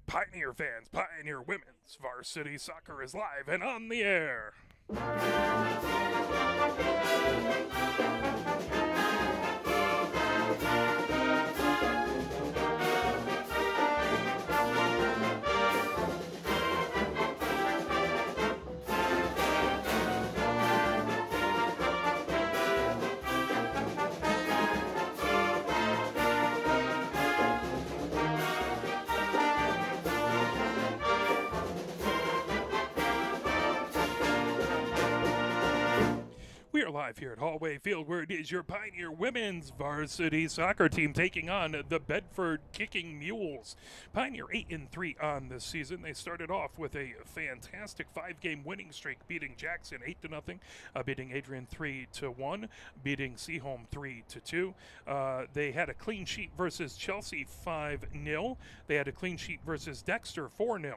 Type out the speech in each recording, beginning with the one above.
Pioneer fans, Pioneer Women's Varsity Soccer is live and on the air. We are live here at Hallway Field, where it is your Pioneer Women's Varsity Soccer team taking on the Bedford Kicking Mules. Pioneer 8-3 on this season. They started off with a fantastic 5-game winning streak, beating Jackson 8-0, beating Adrian 3-1, beating Seaholm 3-2. They had a clean sheet versus Chelsea 5-0. They had a clean sheet versus Dexter 4-0.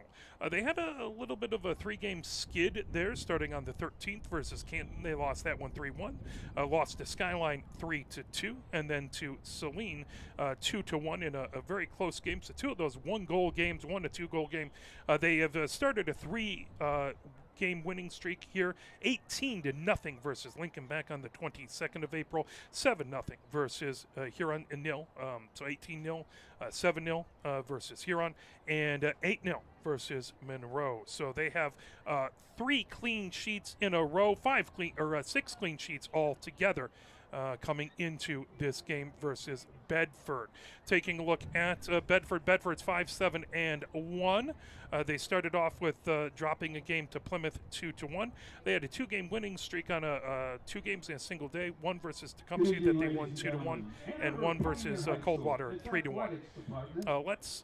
They had a little bit of a 3-game skid there, starting on the 13th versus Canton. They lost that one 3-1. Lost to Skyline 3-2, and then to Celine 2-1 in a very close game. So two of those 1-goal games, 1 to 2 goal game. They have started a 3-game winning streak here. 18-0 versus Lincoln back on the 22nd of April. 7-0 versus Huron and nil. So 18-0, 7-0 versus Huron, and 8-0 versus Monroe. So they have 3 clean sheets in a row, 6 clean sheets altogether. Coming into this game versus Bedford. Taking a look at Bedford. Bedford's 5-7-1. They started off with dropping a game to Plymouth 2-1. They had a 2-game winning streak on 2 games in a single day. One versus Tecumseh that they won 2-1, and one versus Coldwater 3-1. Let's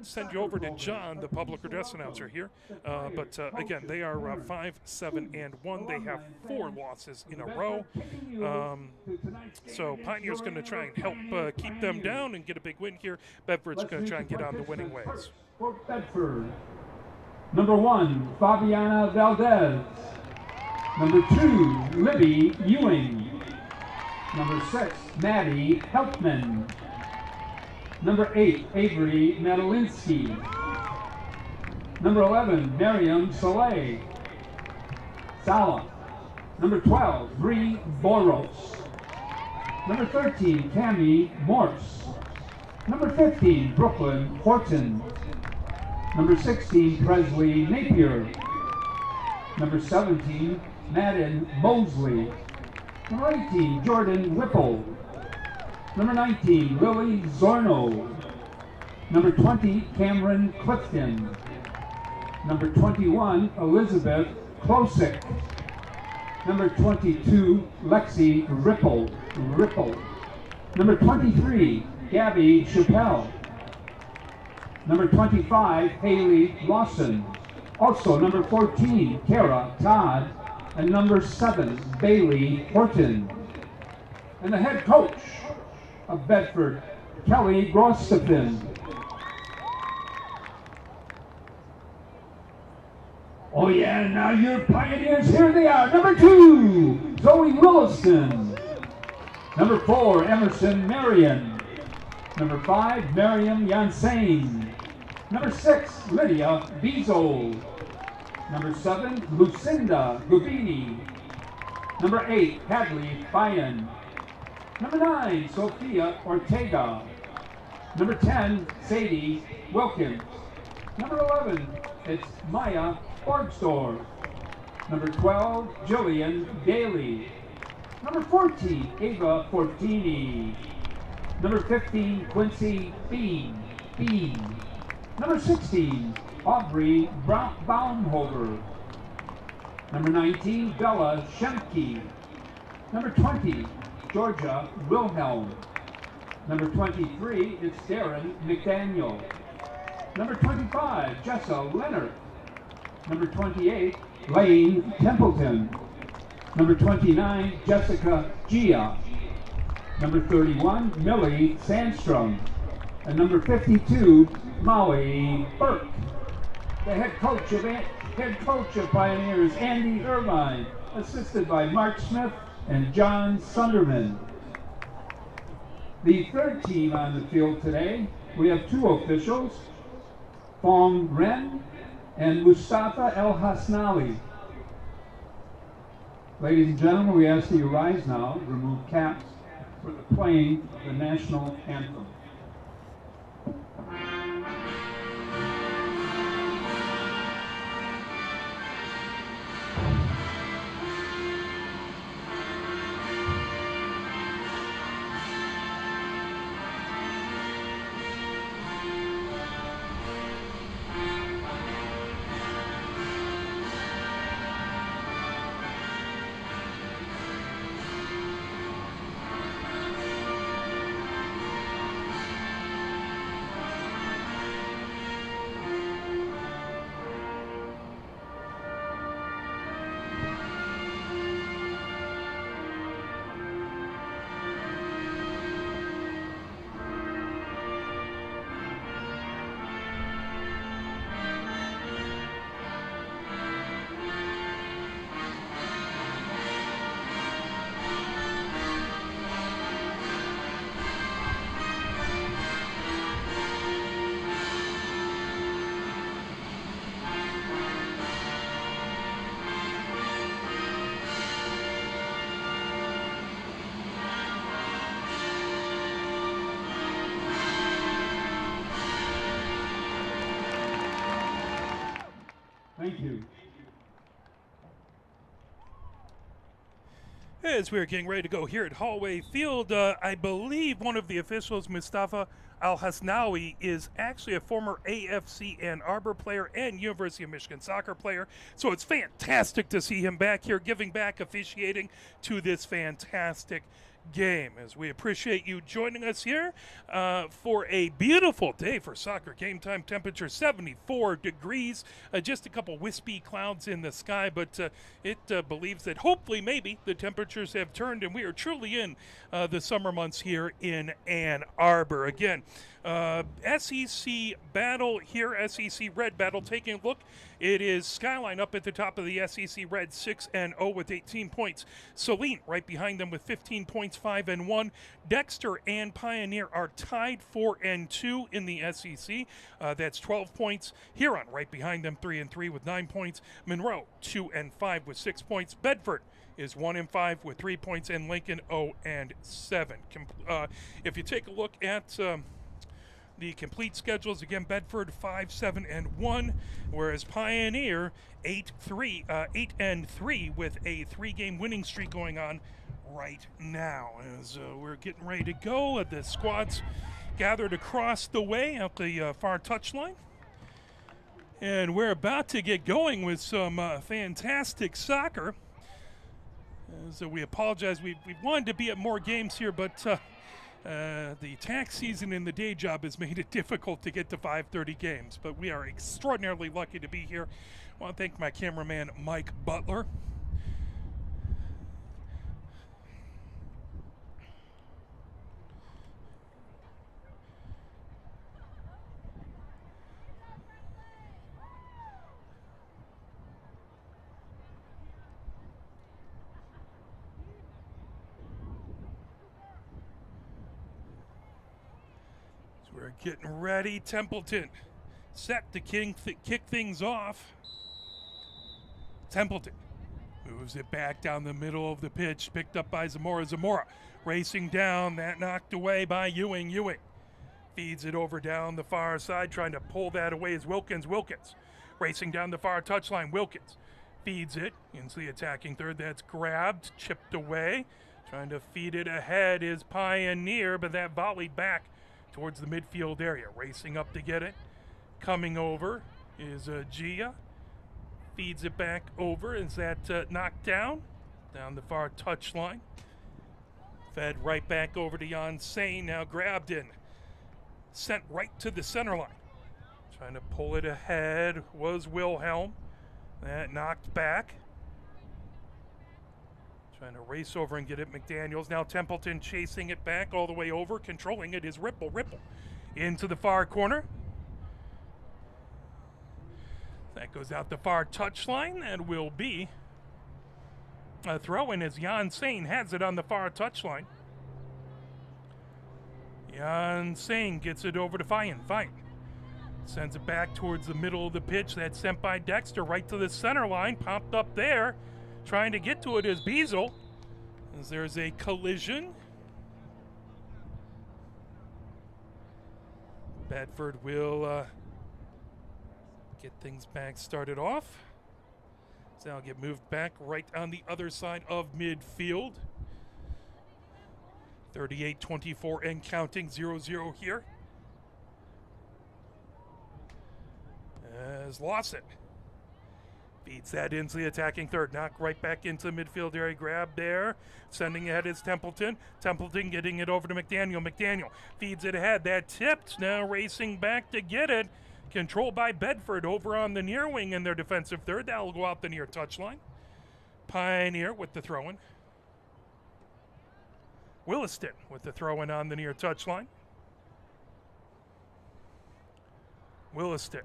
send you over to John, the public address announcer here. But again, they are 5-7-1. They have 4 losses in a row. So Pioneer's going to try and help keep them down and get a big win here. Bedford's going to try and get on the winning ways. For Bedford, number 1, Fabiana Valdez. Number 2, Libby Ewing. Number 6, Maddie Helpman. Number 8, Avery Madalinsky. Number 11, Miriam Soleil. Sala. Number 12, Bree Boros. Number 13, Cami Morse. Number 15, Brooklyn Horton. Number 16, Presley Napier. Number 17, Madden Mosley. Number 18, Jordan Whipple. Number 19, Lily Zorno. Number 20, Cameron Clifton. Number 21, Elizabeth Klosik. Number 22, Lexi Ripple. Number 23, Gabby Chappelle. Number 25, Haley Lawson. Also, number 14, Kara Todd. And number 7, Bailey Horton. And the head coach of Bedford, Kelly Grostefin. Oh yeah, now your Pioneers, here they are. Number 2, Zoe Williston. Number 4, Emerson Marion. Number 5, Miriam Yansane. Number 6, Lydia Bezold. Number 7, Lucinda Gubini. Number 8, Hadley Bayan. Number 9, Sophia Ortega. Number 10, Sadie Wilkins. Number 11, it's Maya Borgsdorf. Number 12, Jillian Daly. Number 14, Ava Fortini. Number 15, Quincy Bean. Number 16, Aubrey Baumhover. Number 19, Bella Shemke. Number 20, Georgia Wilhelm. Number 23, it's Darren McDaniel. Number 25, Jessa Leonard. Number 28, Lane Templeton. Number 29, Jessica Gia. Number 31, Millie Sandstrom. And number 52, Molly Burke. The head coach of Pioneers, Andy Irvine, assisted by Mark Smith and John Sunderman. The third team on the field today, we have 2 officials. Fong Ren, and Mustafa El Hasnawi. Ladies and gentlemen, we ask that you rise now, remove caps for the playing of the national anthem. Thank you. As we're getting ready to go here at Hallway Field, I believe one of the officials, Mustafa Al Hasnawi, is actually a former AFC Ann Arbor player and University of Michigan soccer player. So it's fantastic to see him back here giving back officiating to this fantastic game, as we appreciate you joining us here for a beautiful day for soccer. Game time temperature 74 degrees, just a couple wispy clouds in the sky, but it believes that hopefully maybe the temperatures have turned and we are truly in the summer months here in Ann Arbor. Again, SEC battle here, SEC Red battle, taking a look. It is Skyline up at the top of the SEC Red, 6-0 with 18 points. Saline right behind them with 15 points, 5-1. Dexter and Pioneer are tied 4-2 in the SEC. That's 12 points. Huron right behind them, 3-3 with 9 points. Monroe 2-5 with 6 points. Bedford is 1-5 with 3 points, and Lincoln 0-7. If you take a look at the complete schedules, again, Bedford 5-7-1, whereas Pioneer 8-3 with a 3-game winning streak going on right now. As we're getting ready to go, the squads gathered across the way at the far touchline, and we're about to get going with some fantastic soccer. So we apologize. We wanted to be at more games here, but the tax season and the day job has made it difficult to get to 5:30 games, but we are extraordinarily lucky to be here. I want to thank my cameraman, Mike Butler. We're getting ready. Templeton set to kick things off. Templeton moves it back down the middle of the pitch, picked up by Zamora. Zamora racing down, that knocked away by Ewing. Ewing feeds it over down the far side, trying to pull that away is Wilkins. Wilkins racing down the far touchline. Wilkins feeds it into the attacking third. That's grabbed, chipped away. Trying to feed it ahead is Pioneer, but that volleyed back towards the midfield area. Racing up to get it. Coming over is Gia. Feeds it back over. Is that knocked down? Down the far touchline. Fed right back over to Jan Sane. Now grabbed in. Sent right to the center line. Trying to pull it ahead was Wilhelm. That knocked back. Trying to race over and get it, McDaniels. Now Templeton chasing it back all the way over. Controlling it is Ripple. Ripple into the far corner. That goes out the far touchline. That will be a throw-in as Jan Sane has it on the far touchline. Jan Sane gets it over to Fine. Fine Sends it back towards the middle of the pitch. That's sent by Dexter right to the center line. Popped up there. Trying to get to it is Beazle. As there's a collision. Bedford will get things back started off. So now get moved back right on the other side of midfield. 38-24 and counting, 0-0 here. As Lawson feeds that into the attacking third. Knock right back into the midfield area. Grab there. Sending ahead is Templeton. Templeton getting it over to McDaniel. McDaniel feeds it ahead. That tipped. Now racing back to get it. Controlled by Bedford over on the near wing in their defensive third. That will go out the near touchline. Pioneer with the throw-in. Williston with the throw-in on the near touchline. Williston.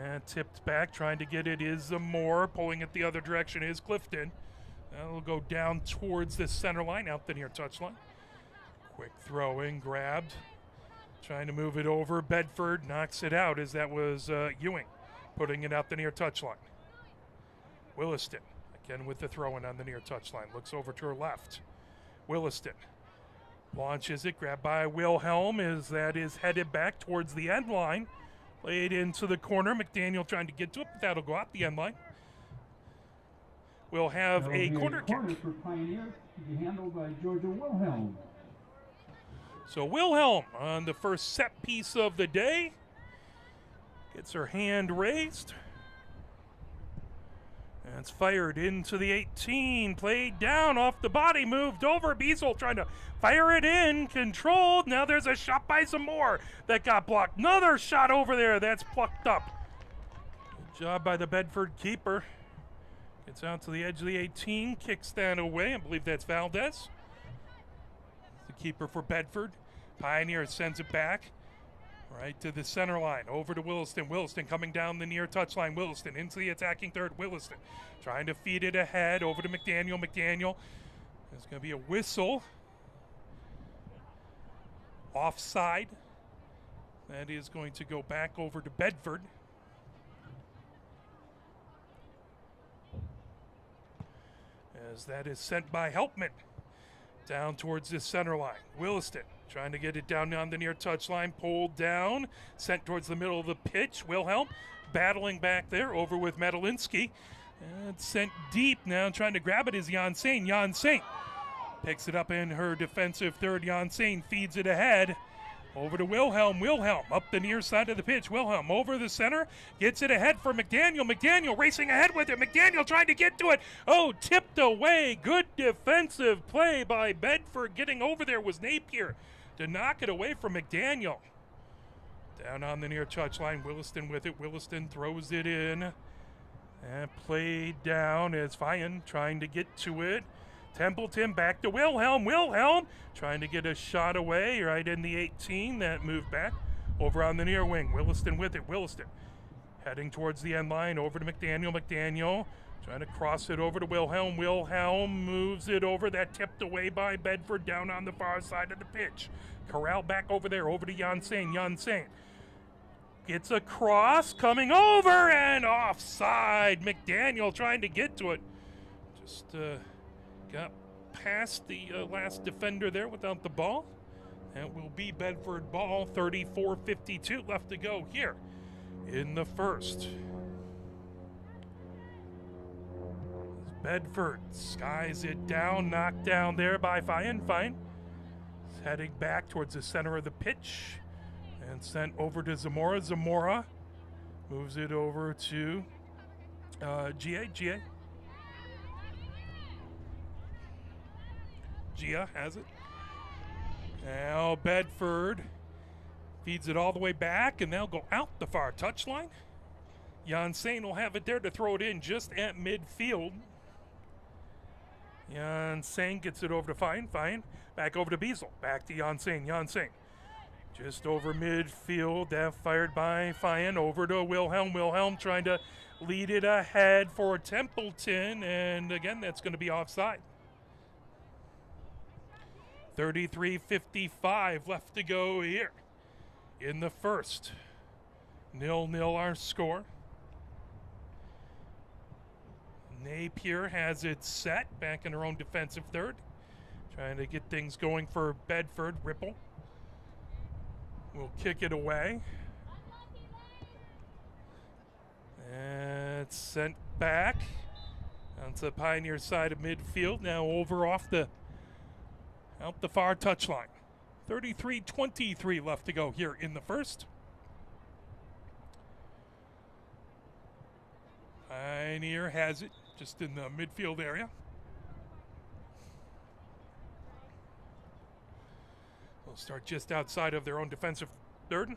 And tipped back, trying to get it is Moore. Pulling it the other direction is Clifton. That'll go down towards the center line, out the near touchline. Quick throw in, grabbed. Trying to move it over. Bedford knocks it out as that was Ewing. Putting it out the near touchline. Williston, again with the throw in on the near touchline. Looks over to her left. Williston launches it, grabbed by Wilhelm as that is headed back towards the end line. Played into the corner. McDaniel trying to get to it, but that'll go out the end line. We'll have a corner kick. For Pioneer to be handled by Georgia Wilhelm. So Wilhelm on the first set piece of the day. Gets her hand raised. And it's fired into the 18. Played down off the body. Moved over. Beazle trying to fire it in. Controlled. Now there's a shot by Zamora that got blocked. Another shot over there. That's plucked up. Good job by the Bedford keeper. Gets out to the edge of the 18. Kicks that away. I believe that's Valdez. The keeper for Bedford. Pioneer sends it back. Right to the center line, over to Williston. Williston coming down the near touchline. Williston into the attacking third. Williston trying to feed it ahead, over to McDaniel. McDaniel, there's going to be a whistle. Offside. That is going to go back over to Bedford. As that is sent by Helpman down towards the center line. Williston trying to get it down on the near touchline, pulled down, sent towards the middle of the pitch. Wilhelm battling back there, over with Medalinsky. And sent deep now, trying to grab it is Jan Sain. Jan Sain picks it up in her defensive third. Jan Sain feeds it ahead. Over to Wilhelm. Wilhelm up the near side of the pitch. Wilhelm over the center. Gets it ahead for McDaniel. McDaniel racing ahead with it. McDaniel trying to get to it. Oh, tipped away. Good defensive play by Bedford. Getting over there was Napier to knock it away from McDaniel. Down on the near touchline. Williston with it. Williston throws it in. And played down as Fyan trying to get to it. Templeton back to Wilhelm. Wilhelm trying to get a shot away right in the 18. That moved back over on the near wing. Williston with it. Williston heading towards the end line, over to McDaniel. McDaniel trying to cross it over to Wilhelm. Wilhelm moves it over. That tipped away by Bedford down on the far side of the pitch. Corral back over there, over to Jan Sain. Jan Sain gets a cross, coming over and offside. McDaniel trying to get to it. Just got past the last defender there without the ball. That will be Bedford ball. 34:52 left to go here in the first. Bedford skies it down, knocked down there by Fyan. Fyan heading back towards the center of the pitch and sent over to Zamora. Zamora moves it over to Gia. Gia has it. Now Bedford feeds it all the way back, and they'll go out the far touchline. Jan Sain will have it there to throw it in just at midfield. Jan Sain gets it over to Fyan. Fyan back over to Beazle. Back to Jan Sain. Jan Sain just over midfield. That fired by Fyan over to Wilhelm. Wilhelm trying to lead it ahead for Templeton, and again, that's going to be offside. 33:55 left to go here in the first. 0-0 our score. Napier has it set back in her own defensive third. Trying to get things going for Bedford. Ripple will kick it away. And it's sent back onto the Pioneer side of midfield. Now over off the out the far touchline. 33-23 left to go here in the first. Pioneer has it just in the midfield area. They'll start just outside of their own defensive third.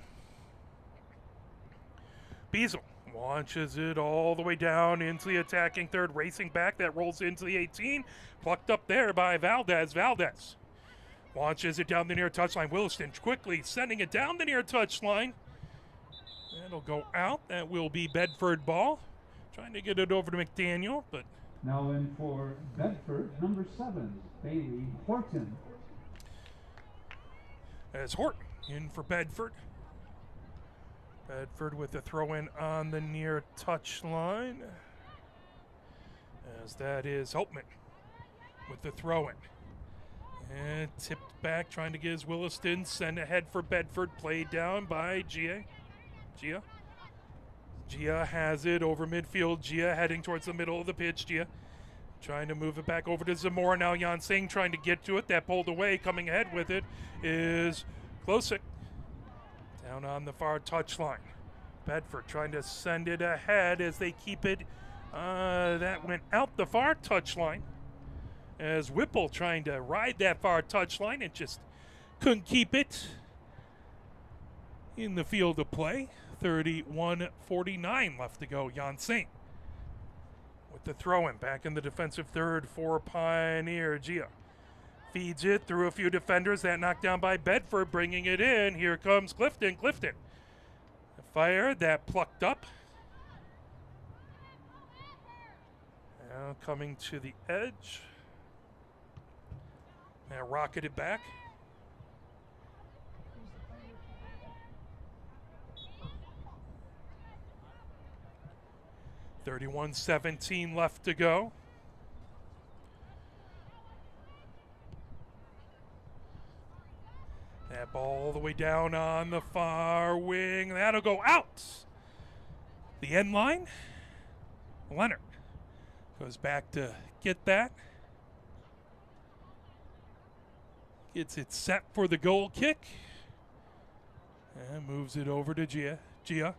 Beazle launches it all the way down into the attacking third, racing back. That rolls into the 18. Plucked up there by Valdez. Valdez launches it down the near touchline. Williston quickly sending it down the near touchline. That'll go out. That will be Bedford ball. Trying to get it over to McDaniel, but... Now in for Bedford, number 7, Bailey Horton. As Horton in for Bedford. Bedford with the throw-in on the near touchline. As that is Holtman with the throw-in. And tipped back, trying to get his Williston. Send ahead for Bedford. Played down by Gia. Gia has it over midfield. Gia heading towards the middle of the pitch. Gia trying to move it back over to Zamora. Now Jan Singh trying to get to it. That pulled away. Coming ahead with it is Klosik. Down on the far touchline. Bedford trying to send it ahead as they keep it. That went out the far touchline. As Whipple trying to ride that far touchline and just couldn't keep it in the field of play. 31-49 left to go. Jan Singh with the throw-in back in the defensive third for Pioneer. Gia feeds it through a few defenders. That knocked down by Bedford, bringing it in. Here comes Clifton. Clifton fired. That plucked up. Now coming to the edge. Now rocketed back. $31-17 left to go. That ball all the way down on the far wing. That'll go out. The end line. Leonard goes back to get that. Gets it set for the goal kick. And moves it over to Gia. Gia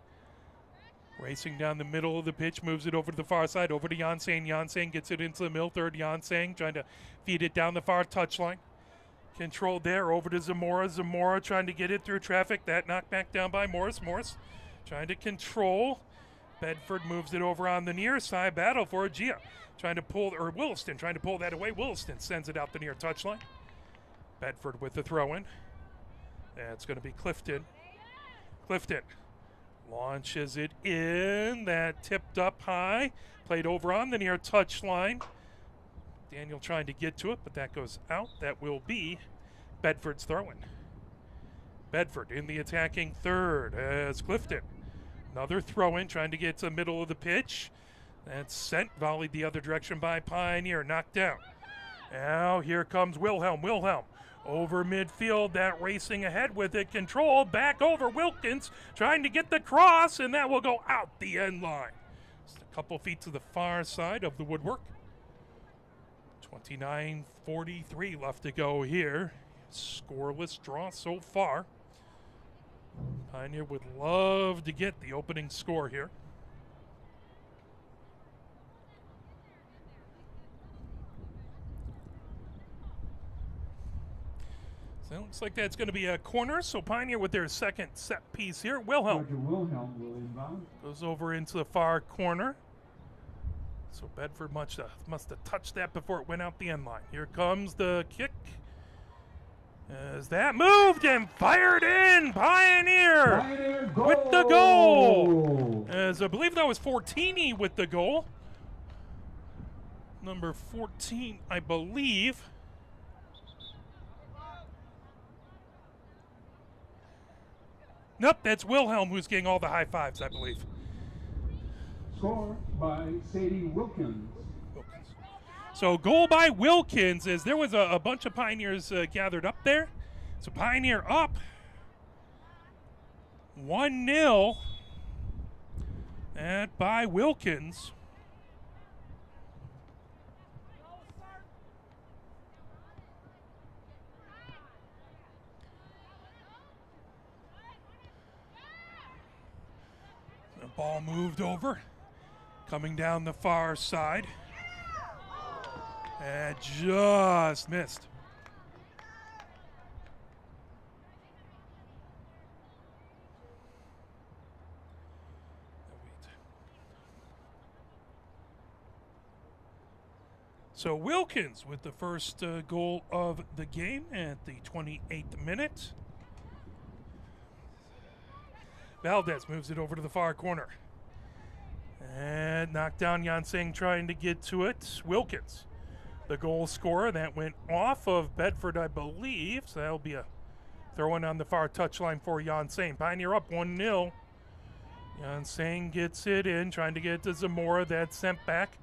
racing down the middle of the pitch, moves it over to the far side, over to Yansang. Yansang gets it into the middle third. Yansang trying to feed it down the far touchline. Controlled there, over to Zamora. Zamora trying to get it through traffic. That knocked back down by Morris. Morris trying to control. Bedford moves it over on the near side. Battle for Gia. Trying to pull, or Williston trying to pull that away. Williston sends it out the near touchline. Bedford with the throw-in. That's going to be Clifton. Clifton launches it in. That tipped up high. Played over on the near touchline. Daniel trying to get to it, but that goes out. That will be Bedford's throw-in. Bedford in the attacking third as Clifton. Another throw-in, trying to get to the middle of the pitch. That's sent, volleyed the other direction by Pioneer. Knocked down. Now here comes Wilhelm. Wilhelm over midfield, that racing ahead with it. Control, back over Wilkins, trying to get the cross, and that will go out the end line. Just a couple feet to the far side of the woodwork. 29-43 left to go here. Scoreless draw so far. Pioneer would love to get the opening score here. So it looks like that's going to be a corner. So Pioneer with their second set piece here. Wilhelm Will inbound. goes over into the far corner. So Bedford must have touched that before it went out the end line. Here comes the kick. As that moved and fired in. Pioneer with the goal. As I believe that was Fortini with the goal. Number 14, I believe. Nope, that's Wilhelm who's getting all the high fives, I believe. Score by Sadie Wilkins. So goal by Wilkins, as there was a bunch of Pioneers gathered up there. So Pioneer up 1-0 and by Wilkins. The ball moved over, coming down the far side. And just missed. So Wilkins with the first goal of the game at the 28th minute. Valdez moves it over to the far corner. And knocked down Yansing trying to get to it. Wilkins, the goal scorer. That went off of Bedford, I believe. So that'll be a throw-in on the far touchline for Yansing. Pioneer up 1-0. Yansing gets it in, trying to get it to Zamora. That's sent back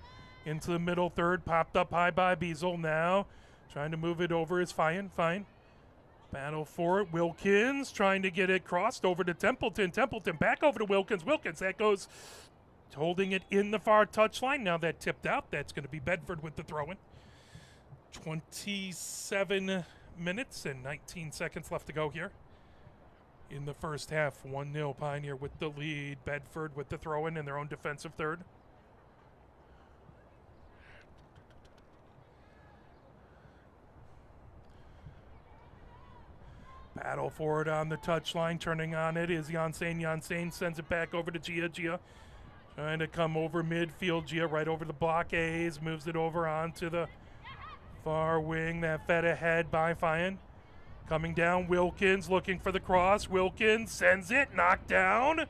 into the middle third. Popped up high by Beazle now. Trying to move it over is Fine. Battle for it. Wilkins trying to get it crossed over to Templeton. Templeton back over to Wilkins. Wilkins, that goes holding it in the far touchline. Now that tipped out. That's going to be Bedford with the throw-in. 27 minutes and 19 seconds left to go here in the first half. 1-0 Pioneer with the lead. Bedford with the throw-in in their own defensive third. Battle for it on the touchline. Turning on it is Yansane. Yansane sends it back over to Gia. Gia trying to come over midfield. Gia right over the blockades. Moves it over onto the far wing. That fed ahead by Fine. Coming down, Wilkins looking for the cross. Wilkins sends it. Knocked down.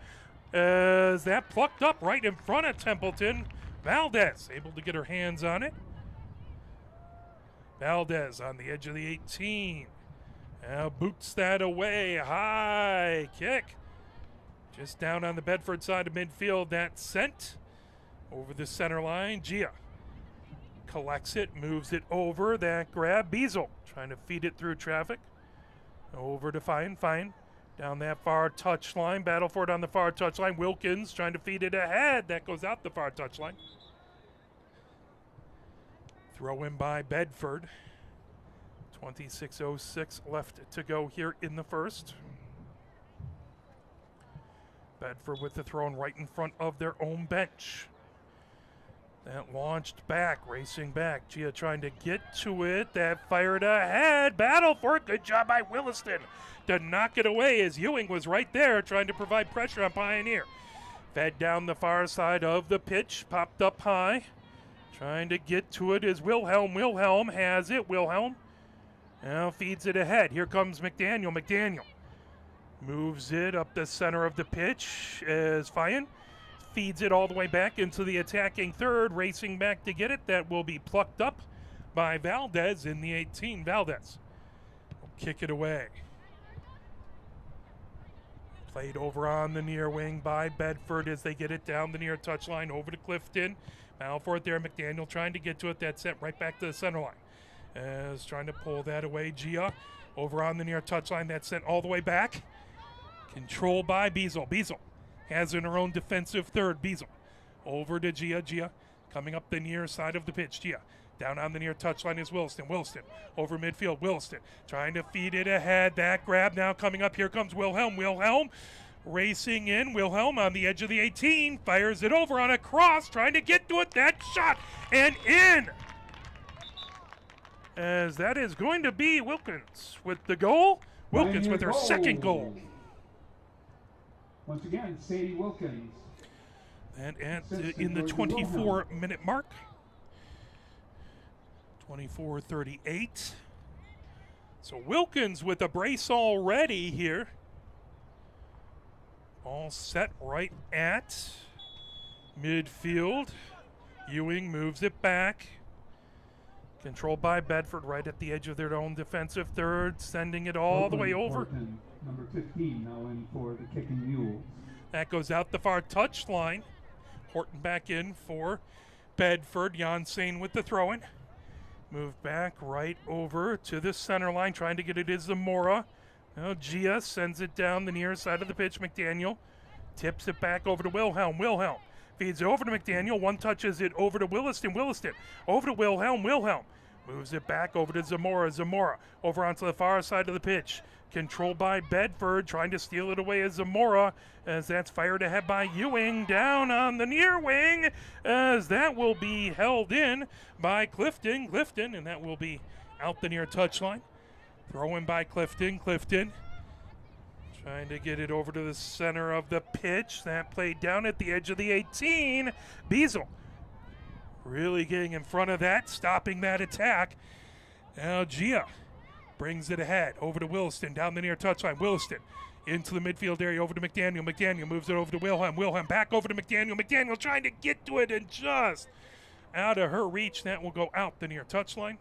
As that plucked up right in front of Templeton. Valdez able to get her hands on it. Valdez on the edge of the 18. Now boots that away. High kick. Just down on the Bedford side of midfield. That's sent over the center line. Gia collects it, moves it over. That grab. Beazle trying to feed it through traffic. Over to Fine. Fine down that far touchline. Battle for it on the far touchline. Wilkins trying to feed it ahead. That goes out the far touchline. Throw in by Bedford. 26:06 left to go here in the first. Bedford with the throw in right in front of their own bench. That launched back, racing back. Gia trying to get to it. That fired ahead. Battle for it. Good job by Williston to knock it away as Ewing was right there trying to provide pressure on Pioneer. Fed down the far side of the pitch. Popped up high. Trying to get to it is Wilhelm. Wilhelm has it. Wilhelm now feeds it ahead. Here comes McDaniel. McDaniel moves it up the center of the pitch as Fine feeds it all the way back into the attacking third, racing back to get it. That will be plucked up by Valdez in the 18. Valdez will kick it away. Played over on the near wing by Bedford as they get it down the near touchline over to Clifton. Battle for it there. McDaniel trying to get to it. That's sent right back to the center line. As trying to pull that away. Gia over on the near touchline. That's sent all the way back. Controlled by Beazle. Beazle has in her own defensive third. Beazle over to Gia. Gia coming up the near side of the pitch. Gia down on the near touchline is Williston. Williston over midfield. Williston trying to feed it ahead. That grab now coming up. Here comes Wilhelm. Wilhelm racing in. Wilhelm on the edge of the 18. Fires it over on a cross. Trying to get to it. That shot and in. As that is going to be Wilkins with the goal. Wilkins with her second goal. Once again, Sadie Wilkins. And in the 24-minute mark. 24:38. So Wilkins with a brace already here. All set right at midfield. Ewing moves it back. Controlled by Bedford right at the edge of their own defensive third, sending it all the way over. Horton, number 15, now in for the kicking mules. That goes out the far touchline. Horton back in for Bedford. Janssen with the throw-in. Moved back right over to the center line, trying to get it to Zamora. Now Gia sends it down the near side of the pitch. McDaniel tips it back over to Wilhelm. Wilhelm feeds it over to McDaniel. One touches it over to Williston. Williston over to Wilhelm. Wilhelm moves it back over to Zamora. Zamora over onto the far side of the pitch. Controlled by Bedford, trying to steal it away as Zamora, as that's fired ahead by Ewing, down on the near wing, as that will be held in by Clifton, and that will be out the near touchline. Throw in by Clifton, trying to get it over to the center of the pitch. That played down at the edge of the 18. Beazle really getting in front of that, stopping that attack. Now Gia brings it ahead over to Williston down the near touchline. Williston into the midfield area over to McDaniel. McDaniel moves it over to Wilhelm. Wilhelm back over to McDaniel. McDaniel trying to get to it and just out of her reach. That will go out the near touchline.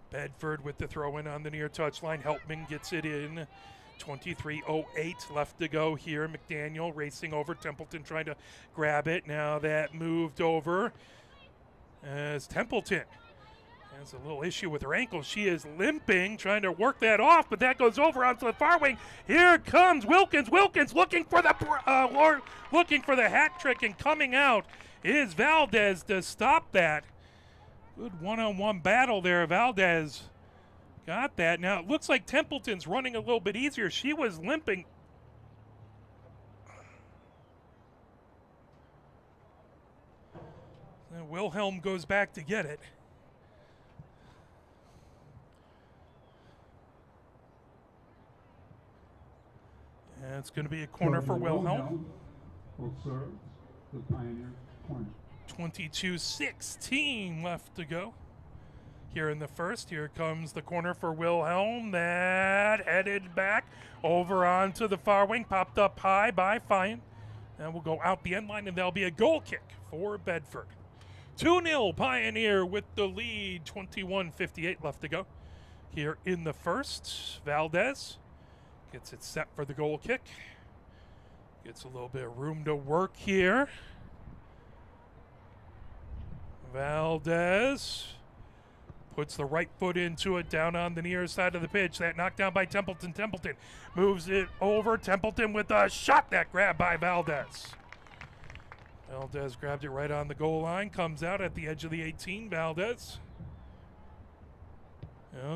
Bedford with the throw in on the near touchline. Helpman gets it in. 23:08 left to go here. McDaniel racing over. Templeton trying to grab it. Now that moved over as Templeton has a little issue with her ankle. She is limping, trying to work that off, but that goes over onto the far wing. Here comes Wilkins. Wilkins looking for the hat trick, and coming out is Valdez to stop that. Good one-on-one battle there. Valdez got that. Now it looks like Templeton's running a little bit easier. She was limping. And Wilhelm goes back to get it. And it's going to be a corner for Wilhelm. Will serve the Pioneer corner. 22:16 left to go. Here in the first, here comes the corner for Wilhelm. That headed back over onto the far wing, popped up high by Fine. And will go out the end line, and there'll be a goal kick for Bedford. 2-0 Pioneer with the lead, 21:58 left to go. Here in the first, Valdez gets it set for the goal kick. Gets a little bit of room to work here. Valdez puts the right foot into it down on the near side of the pitch. That knocked down by Templeton. Templeton moves it over. Templeton with a shot. That grab by Valdez. Valdez grabbed it right on the goal line. Comes out at the edge of the 18. Valdez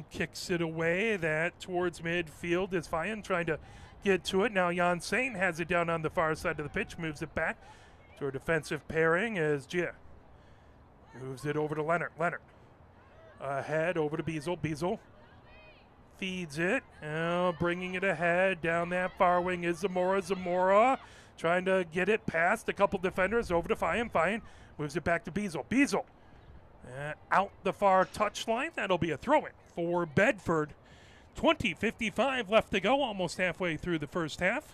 kicks it away. That towards midfield is Fine trying to get to it. Now Janssen has it down on the far side of the pitch. Moves it back to a defensive pairing as Gia moves it over to Leonard. Leonard ahead over to Beazle. Beazle feeds it. Bringing it ahead. Down that far wing is Zamora. Zamora trying to get it past a couple defenders over to Fine. Fine moves it back to Beazle. Beazle out the far touchline. That'll be a throw-in for Bedford. 20:55 left to go, almost halfway through the first half.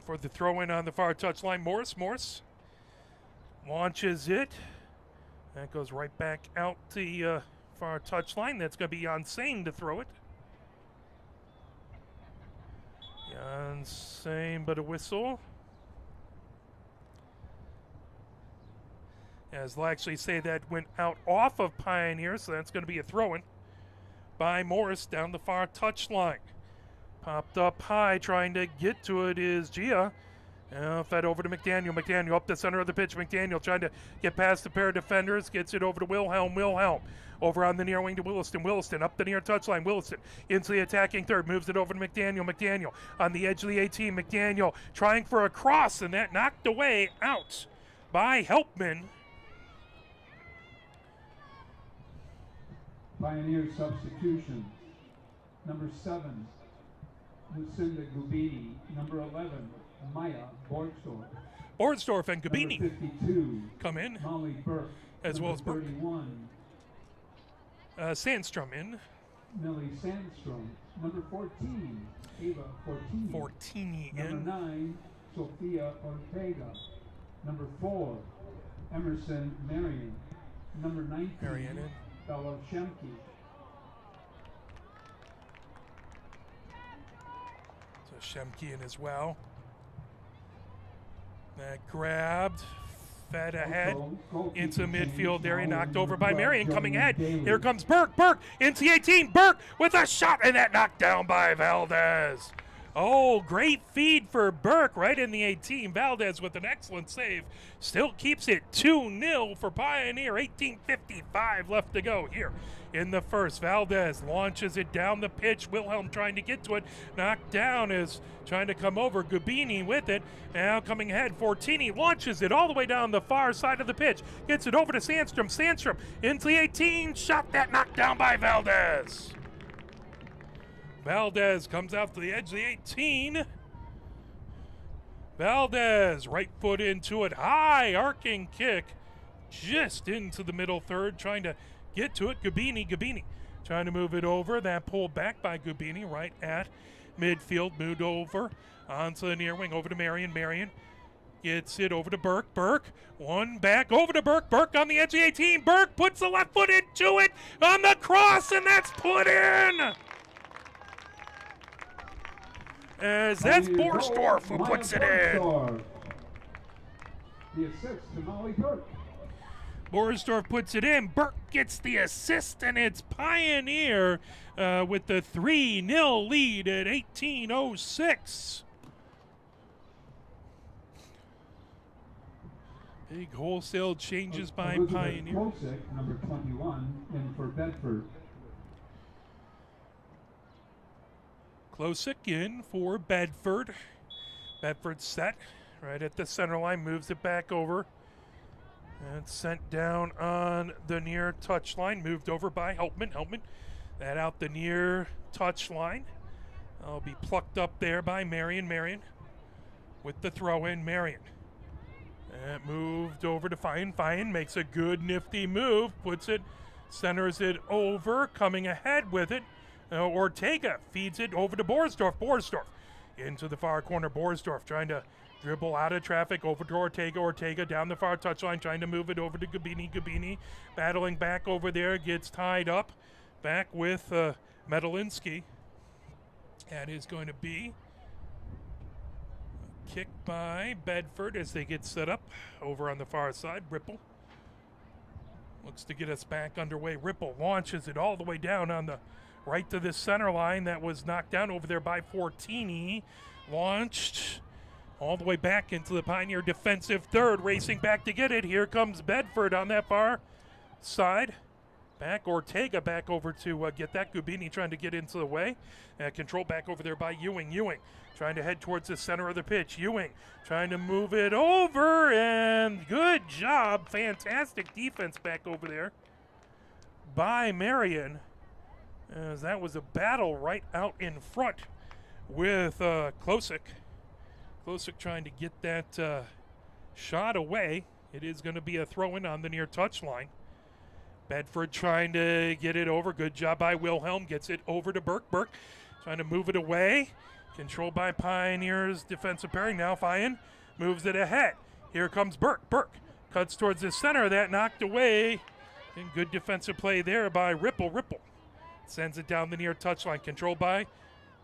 For the throw-in on the far touchline, Morris launches it. That goes right back out the far touchline. That's going to be Janssen to throw it. Janssen, but a whistle. As they'll actually say that went out off of Pioneer, so that's going to be a throw-in by Morris down the far touchline. Popped up high, trying to get to it is Gia. Fed over to McDaniel. McDaniel up the center of the pitch. McDaniel trying to get past the pair of defenders. Gets it over to Wilhelm. Wilhelm over on the near wing to Williston. Williston up the near touchline. Williston into the attacking third. Moves it over to McDaniel. McDaniel on the edge of the 18. McDaniel trying for a cross, and that knocked away out by Helpman. Pioneer substitution. Number 7. Lucinda Gubini. Number 11, Maya Borgsdorf. Borgsdorf and Gubini Number 52, come in, Molly Burke. as well as Burke. 31, Sandstrom in. Millie Sandstrom. Number 14, Ava Fortini. Fortini Number in. 9, Sophia Ortega. Number 4, Emerson Marion. Number 19, Marion in. Bella Shemke. So Shemke in as well. That grabbed, fed ahead into midfield area, knocked over by Marion, coming ahead. Here comes Burke. Burke into the 18. Burke with a shot, and that knocked down by Valdez. Oh, great feed for Burke right in the 18. Valdez with an excellent save. Still keeps it 2-0 for Pioneer. 18:55 left to go here in the first. Valdez launches it down the pitch. Wilhelm trying to get to it. Knocked down is trying to come over. Gubini with it. Now coming ahead. Fortini launches it all the way down the far side of the pitch. Gets it over to Sandstrom. Sandstrom into the 18. Shot that knocked down by Valdez. Valdez comes out to the edge of the 18. Valdez, right foot into it. High arcing kick. Just into the middle third, trying to get to it. Gubini trying to move it over. That pulled back by Gubini right at midfield. Moved over onto the near wing. Over to Marion. Marion gets it over to Burke. Burke, one back over to Burke. Burke on the edge of the 18. Burke puts the left foot into it on the cross, and that's put in. As that's Borsdorf who puts it in. The assist to Molly Burke. Borsdorf puts it in. Burke gets the assist, and it's Pioneer with the 3-0 lead at 18:06. Big wholesale changes by Elizabeth Pioneer. Klosik, number 21, in for Bedford. Klosik in for Bedford. Bedford set right at the center line, moves it back over. And sent down on the near touch line, moved over by Helpman. Helpman, that out the near touch line. I'll be plucked up there by Marion. Marion with the throw in. Marion. And moved over to Fine. Fine makes a good nifty move, puts it, centers it over, coming ahead with it. Ortega feeds it over to Borsdorf. Borsdorf into the far corner. Borsdorf trying to dribble out of traffic over to Ortega. Ortega down the far touchline, trying to move it over to Gubini. Gubini battling back over there, gets tied up. Back with Medalinski. That is going to be a kick by Bedford as they get set up over on the far side. Ripple looks to get us back underway. Ripple launches it all the way down on the right to the center line. That was knocked down over there by Fortini. Launched all the way back into the Pioneer defensive third. Racing back to get it. Here comes Bedford on that far side. Back Ortega back over to get that. Gubini trying to get into the way. Control back over there by Ewing. Ewing trying to head towards the center of the pitch. Ewing trying to move it over, and good job. Fantastic defense back over there by Marion, as that was a battle right out in front with Klosik. Klosik trying to get that shot away. It is going to be a throw-in on the near touch line. Bedford trying to get it over. Good job by Wilhelm. Gets it over to Burke. Burke trying to move it away. Controlled by Pioneers defensive pairing. Now Fine moves it ahead. Here comes Burke. Burke cuts towards the center. That knocked away. And good defensive play there by Ripple. Ripple sends it down the near touchline. Controlled by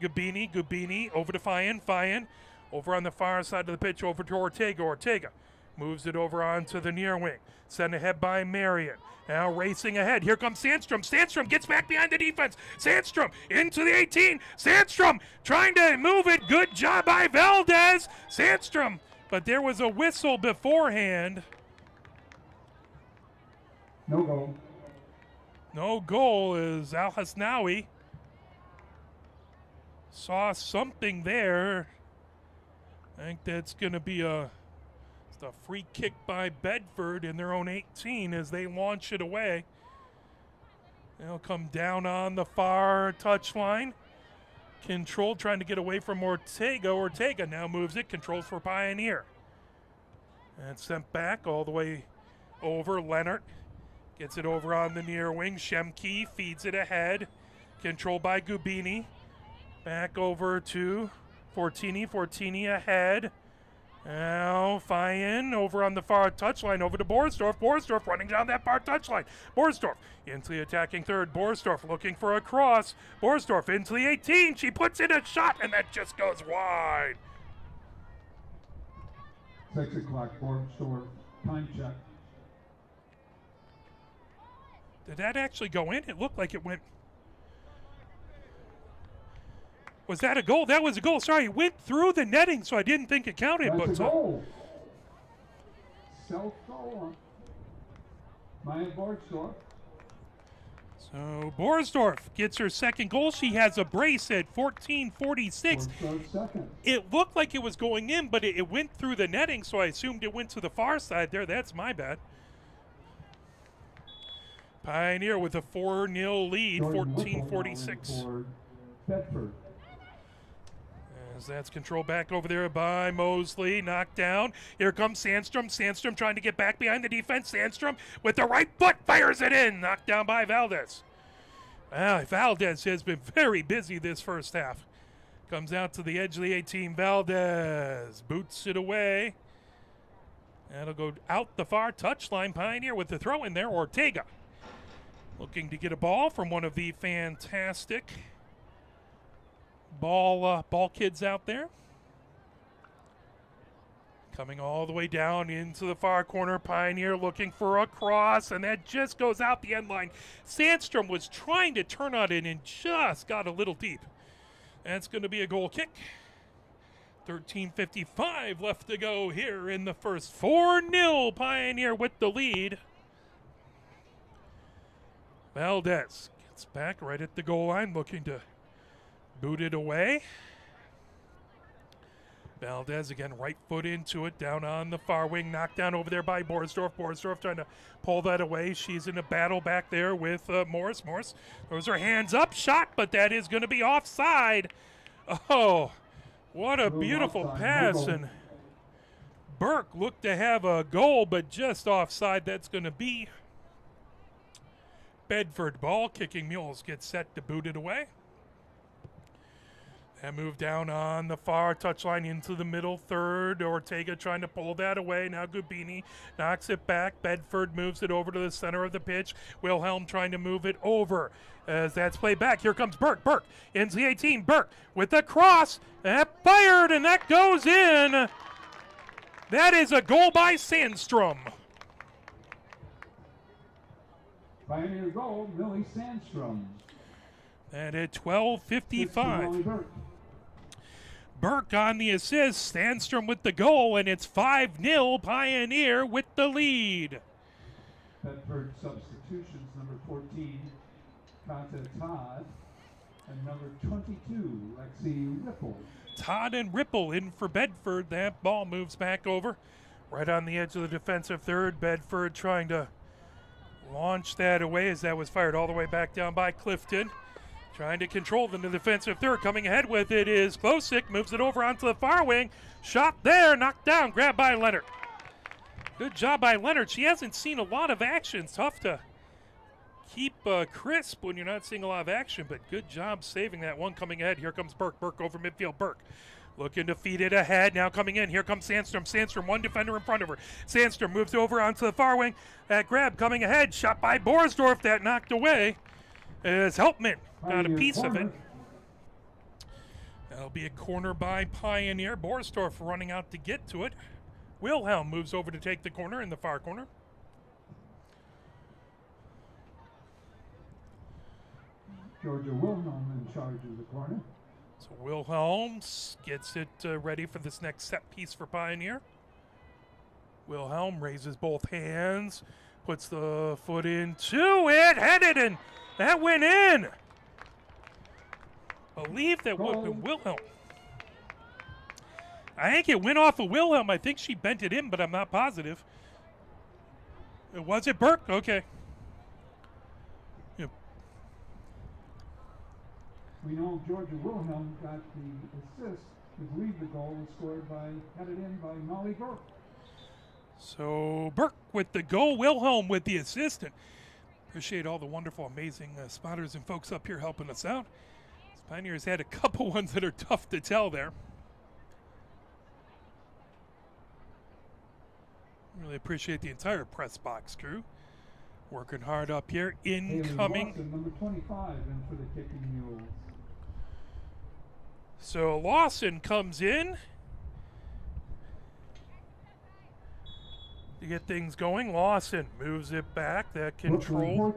Gubini. Gubini over to Fine. Fine over on the far side of the pitch over to Ortega. Ortega moves it over onto the near wing. Sent ahead by Marion. Now racing ahead. Here comes Sandstrom. Sandstrom gets back behind the defense. Sandstrom into the 18. Sandstrom trying to move it. Good job by Valdez. Sandstrom, but there was a whistle beforehand. No goal. No goal is Al Hasnawi. Saw something there. I think that's going to be a free kick by Bedford in their own 18 as they launch it away. They'll come down on the far touchline. Control trying to get away from Ortega. Ortega now moves it. Controls for Pioneer. And sent back all the way over. Leonard gets it over on the near wing. Shemke feeds it ahead. Controlled by Gubini. Back over to Fortini. Fortini ahead. Now Fyan over on the far touchline, over to Borsdorf. Borsdorf running down that far touchline. Borsdorf into the attacking third. Borsdorf looking for a cross. Borsdorf into the 18. She puts in a shot, and that just goes wide. 6 o'clock, Borsdorf, time check. Did that actually go in? It looked like it went. Was that a goal? That was a goal. Sorry, it went through the netting, so I didn't think it counted. That's but a goal. Self-goal. Maya Borsdorf. So Borsdorf gets her second goal. She has a brace at 14:46. Borsdorf second. It looked like it was going in, but it went through the netting, so I assumed it went to the far side there. That's my bad. Pioneer with a 4-0 lead, 14:46. For Bedford. As that's controlled back over there by Mosley, knocked down. Here comes Sandstrom. Sandstrom trying to get back behind the defense. Sandstrom with the right foot fires it in. Knocked down by Valdez. Valdez has been very busy this first half. Comes out to the edge of the 18. Valdez boots it away. That'll go out the far touchline. Pioneer with the throw in there. Ortega looking to get a ball from one of the fantastic ball kids out there. Coming all the way down into the far corner. Pioneer looking for a cross, and that just goes out the end line. Sandstrom was trying to turn on it and just got a little deep. That's going to be a goal kick. 13:55 left to go here in the first. 4-0 Pioneer with the lead. Valdez gets back right at the goal line, looking to boot it away. Valdez again, right foot into it, down on the far wing, knocked down over there by Borsdorf. Borsdorf trying to pull that away. She's in a battle back there with Morris. Morris throws her hands up, shot, but that is going to be offside. Oh, what a beautiful pass. And Burke looked to have a goal, but just offside. That's going to be Bedford. Ball kicking Mules gets set to boot it away. That move down on the far touchline into the middle third. Ortega trying to pull that away. Now Gubini knocks it back. Bedford moves it over to the center of the pitch. Wilhelm trying to move it over as that's played back. Here comes Burke. Burke into the 18. Burke with the cross. That fired, and that goes in. That is a goal by Sandstrom. Pioneer goal, Millie Sandstrom. And at 12:55. Burke on the assist, Sandstrom with the goal, and it's 5-0 Pioneer with the lead. Bedford substitutions, number 14, Kata Todd, and number 22, Lexi Ripple. Todd and Ripple in for Bedford. That ball moves back over right on the edge of the defensive third. Bedford trying to launch that away as that was fired all the way back down by Clifton. Trying to control the defensive third. Coming ahead with it is Klosik. Moves it over onto the far wing. Shot there. Knocked down. Grabbed by Leonard. Good job by Leonard. She hasn't seen a lot of action. It's tough to keep crisp when you're not seeing a lot of action, but good job saving that one. Coming ahead. Here comes Burke. Burke over midfield. Burke looking to feed it ahead. Now coming in. Here comes Sandstrom. Sandstrom, one defender in front of her. Sandstrom moves over onto the far wing. That grab coming ahead. Shot by Borsdorf. That knocked away. As Helpman got a piece of it. That'll be a corner by Pioneer. Borsdorf running out to get to it. Wilhelm moves over to take the corner in the far corner. Georgia Wilhelm in charge of the corner. So Wilhelm gets it ready for this next set piece for Pioneer. Wilhelm raises both hands, puts the foot into it, headed, and that went in. Believe that would have been Wilhelm. I think it went off of Wilhelm. I think she bent it in, but I'm not positive. Was it Burke? Okay. Yep. We know Georgia Wilhelm got the assist. We believe the goal was scored by, headed in by Molly Burke. So Burke with the goal, Wilhelm with the assist. Appreciate all the wonderful, amazing spotters and folks up here helping us out. Pioneers had a couple ones that are tough to tell there. Really appreciate the entire press box crew working hard up here. Incoming. Lawson, number 25, in for the kicking mules. So Lawson comes in to get things going. Lawson moves it back. That control.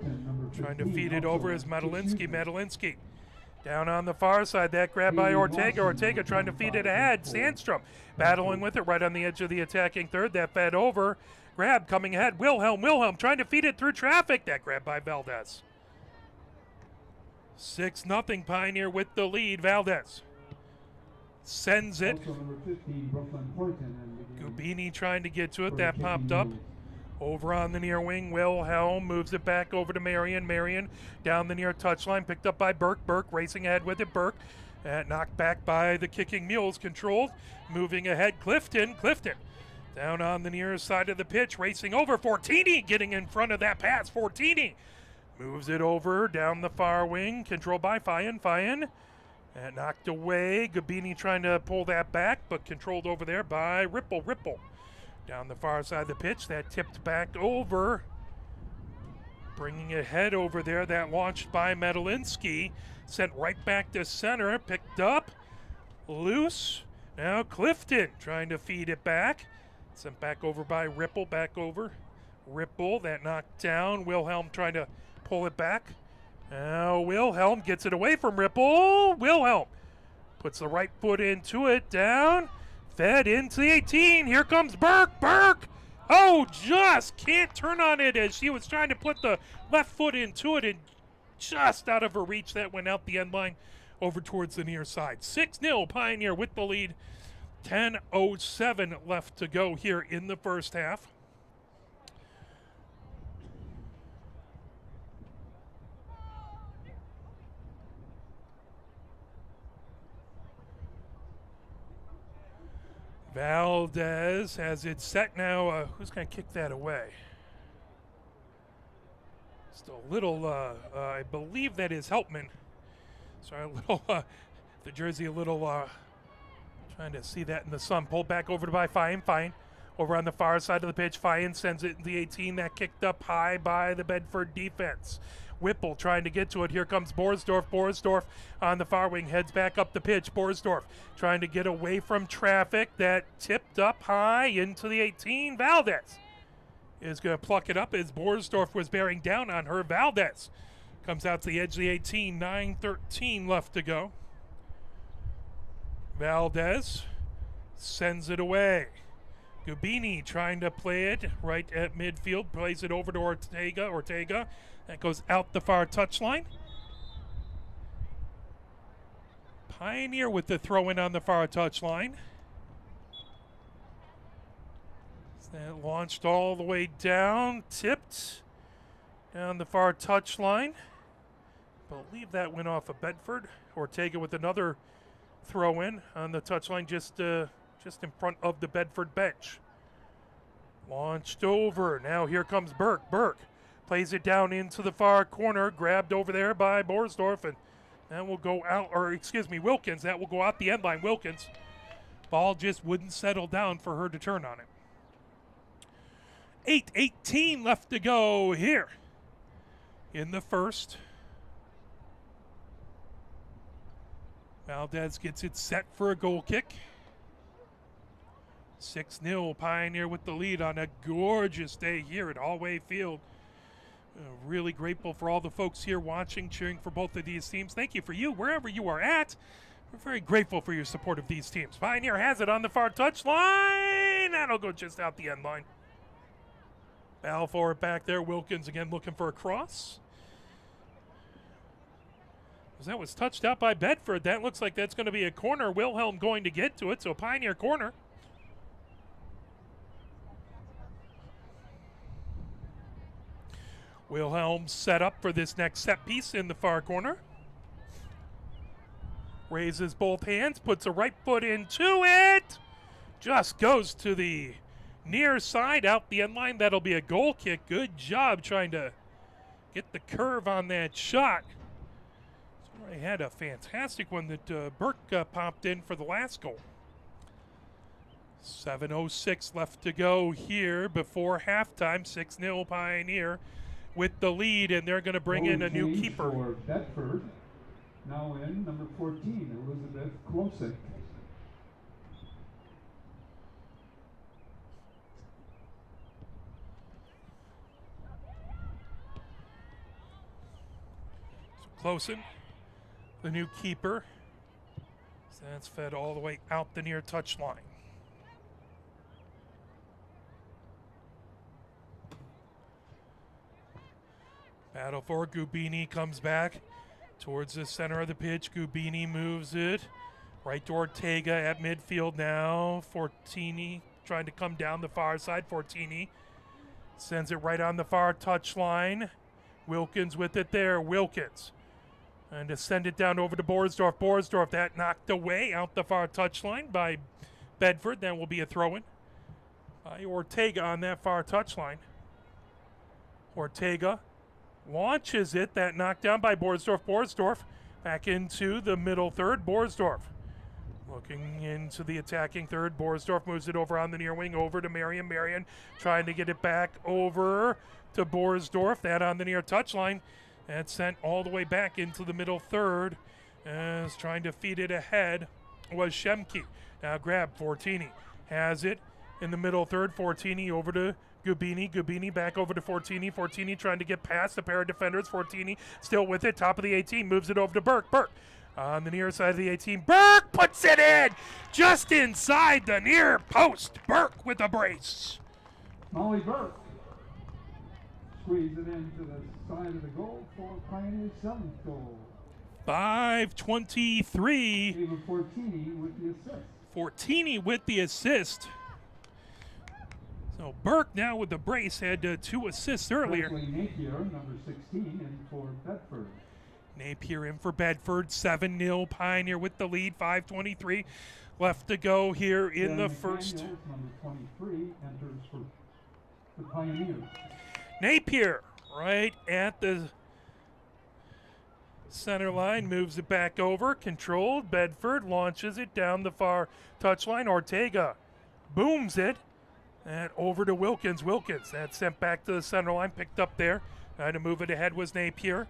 Trying to feed it over is Medelinsky. Medelinsky down on the far side. That grab by Ortega. Ortega trying to feed it ahead. Sandstrom battling with it right on the edge of the attacking third. That fed over. Grab coming ahead. Wilhelm trying to feed it through traffic. That grab by Valdez. 6-0 Pioneer with the lead. Valdez sends it. Gubini trying to get to it. That popped up. Over on the near wing, Wilhelm moves it back over to Marion. Marion down the near touchline, picked up by Burke. Burke racing ahead with it. Burke knocked back by the kicking mules. Controlled, moving ahead. Clifton down on the near side of the pitch, racing over. Fortini getting in front of that pass. Fortini moves it over down the far wing, controlled by Fayan. And knocked away. Gubini trying to pull that back, but controlled over there by Ripple. Down the far side of the pitch, that tipped back over. Bringing it head over there, that launched by Medelinsky. Sent right back to center, picked up. Loose. Now Clifton trying to feed it back. Sent back over by Ripple, back over. Ripple, that knocked down. Wilhelm trying to pull it back. Now Wilhelm gets it away from Ripple. Wilhelm puts the right foot into it, down. Fed into the 18. Here comes Burke. Oh, just can't turn on it as she was trying to put the left foot into it and just out of her reach. That went out the end line over towards the near side. 6-0 Pioneer with the lead. 10:07 left to go here in the first half. Valdez has it set now. Who's going to kick that away? Still a little, I believe that is Helpman. Sorry, a little, the jersey a little, trying to see that in the sun. Pulled back over to by Fine. Over on the far side of the pitch, Fine sends it in the 18. That kicked up high by the Bedford defense. Whipple trying to get to it. Here comes Borsdorf on the far wing, heads back up the pitch. Borsdorf trying to get away from traffic. That tipped up high into the 18. Valdez is going to pluck it up as Borsdorf was bearing down on her. Valdez comes out to the edge of the 18. 9:13 left to go. Valdez sends it away. Gubini trying to play it right at midfield. Plays it over to Ortega. That goes out the far touchline. Pioneer with the throw-in on the far touchline. That launched all the way down, tipped down the far touchline. Believe that went off of Bedford. Ortega with another throw-in on the touchline just in front of the Bedford bench. Launched over. Now here comes Burke. Burke plays it down into the far corner, grabbed over there by Borsdorf, and that will go out, Wilkins. That will go out the end line. Wilkins. Ball just wouldn't settle down for her to turn on it. 8:18 left to go here in the first. Valdez gets it set for a goal kick. 6-0 Pioneer with the lead on a gorgeous day here at Hallway Field. Really grateful for all the folks here watching, cheering for both of these teams. Thank you for you, wherever you are at. We're very grateful for your support of these teams. Pioneer has it on the far touchline. That'll go just out the end line. Ball forward back there. Wilkins again looking for a cross. That was touched out by Bedford. That looks like that's going to be a corner. Wilhelm going to get to it, so Pioneer corner. Wilhelm set up for this next set piece in the far corner. Raises both hands, puts a right foot into it. Just goes to the near side, out the end line. That'll be a goal kick. Good job trying to get the curve on that shot. So I had a fantastic one that Burke popped in for the last goal. 7:06 left to go here before halftime. 6-0 Pioneer with the lead, and they're going to bring in a new keeper. For Bedford, now in number 14, Elizabeth Klosik. Closen, the new keeper. So that's fed all the way out the near touch line. Battle for Gubini comes back towards the center of the pitch. Gubini moves it right to Ortega at midfield now. Fortini trying to come down the far side. Fortini sends it right on the far touch line. Wilkins with it there. Wilkins. And to send it down over to Borsdorf. Borsdorf, that knocked away out the far touchline by Bedford. That will be a throw-in by Ortega on that far touchline. Ortega launches it. That knocked down by Borsdorf. Borsdorf back into the middle third. Borsdorf looking into the attacking third. Borsdorf moves it over on the near wing over to Marion. Marion trying to get it back over to Borsdorf. That on the near touchline. That's sent all the way back into the middle third. As trying to feed it ahead was Shemke. Now grab Fortini. Has it in the middle third. Fortini over to Gubini. Gubini back over to Fortini. Fortini trying to get past the pair of defenders. Fortini still with it. Top of the 18. Moves it over to Burke. Burke on the near side of the 18. Burke puts it in just inside the near post. Burke with a brace. Molly Burke. Squeeze it into the side of the goal for Pioneer's 7th goal. 5:23. Ava Fortini with the assist. Fortini with the assist. So Burke now with the brace had 2 assists earlier. Leslie Napier, number 16, in for Bedford. Napier in for Bedford. 7-0 Pioneer with the lead. 5:23 left to go here in the first. Number 23, enters for the Pioneers. Napier right at the center line, moves it back over, controlled. Bedford launches it down the far touchline. Ortega booms it, and over to Wilkins. Wilkins, that's sent back to the center line, picked up there. Trying to move it ahead was Napier.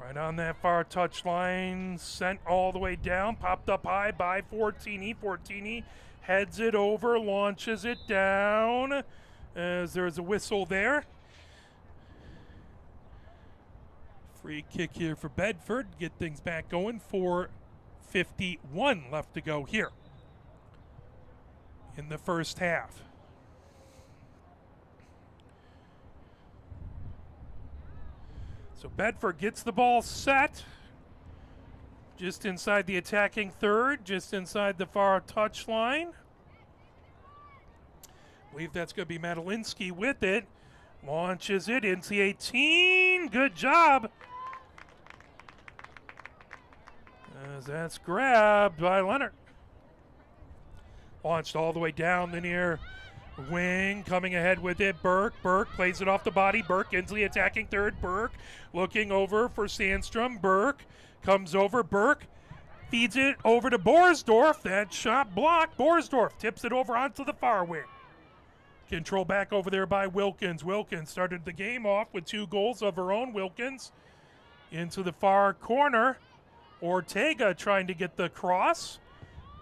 Right on that far touchline, sent all the way down, popped up high by Fortini. Fortini heads it over, launches it down, as there's a whistle there. Free kick here for Bedford. Get things back going. 4:51 left to go here in the first half. So Bedford gets the ball set just inside the attacking third, just inside the far touchline. I believe that's going to be Madalinsky with it. Launches it into the 18. Good job. As that's grabbed by Leonard. Launched all the way down the near wing. Coming ahead with it, Burke. Burke plays it off the body. Burke into the attacking third. Burke looking over for Sandstrom. Burke comes over. Burke feeds it over to Borsdorf. That shot blocked. Borsdorf tips it over onto the far wing. Control back over there by Wilkins. Wilkins started the game off with 2 goals of her own. Wilkins into the far corner. Ortega trying to get the cross.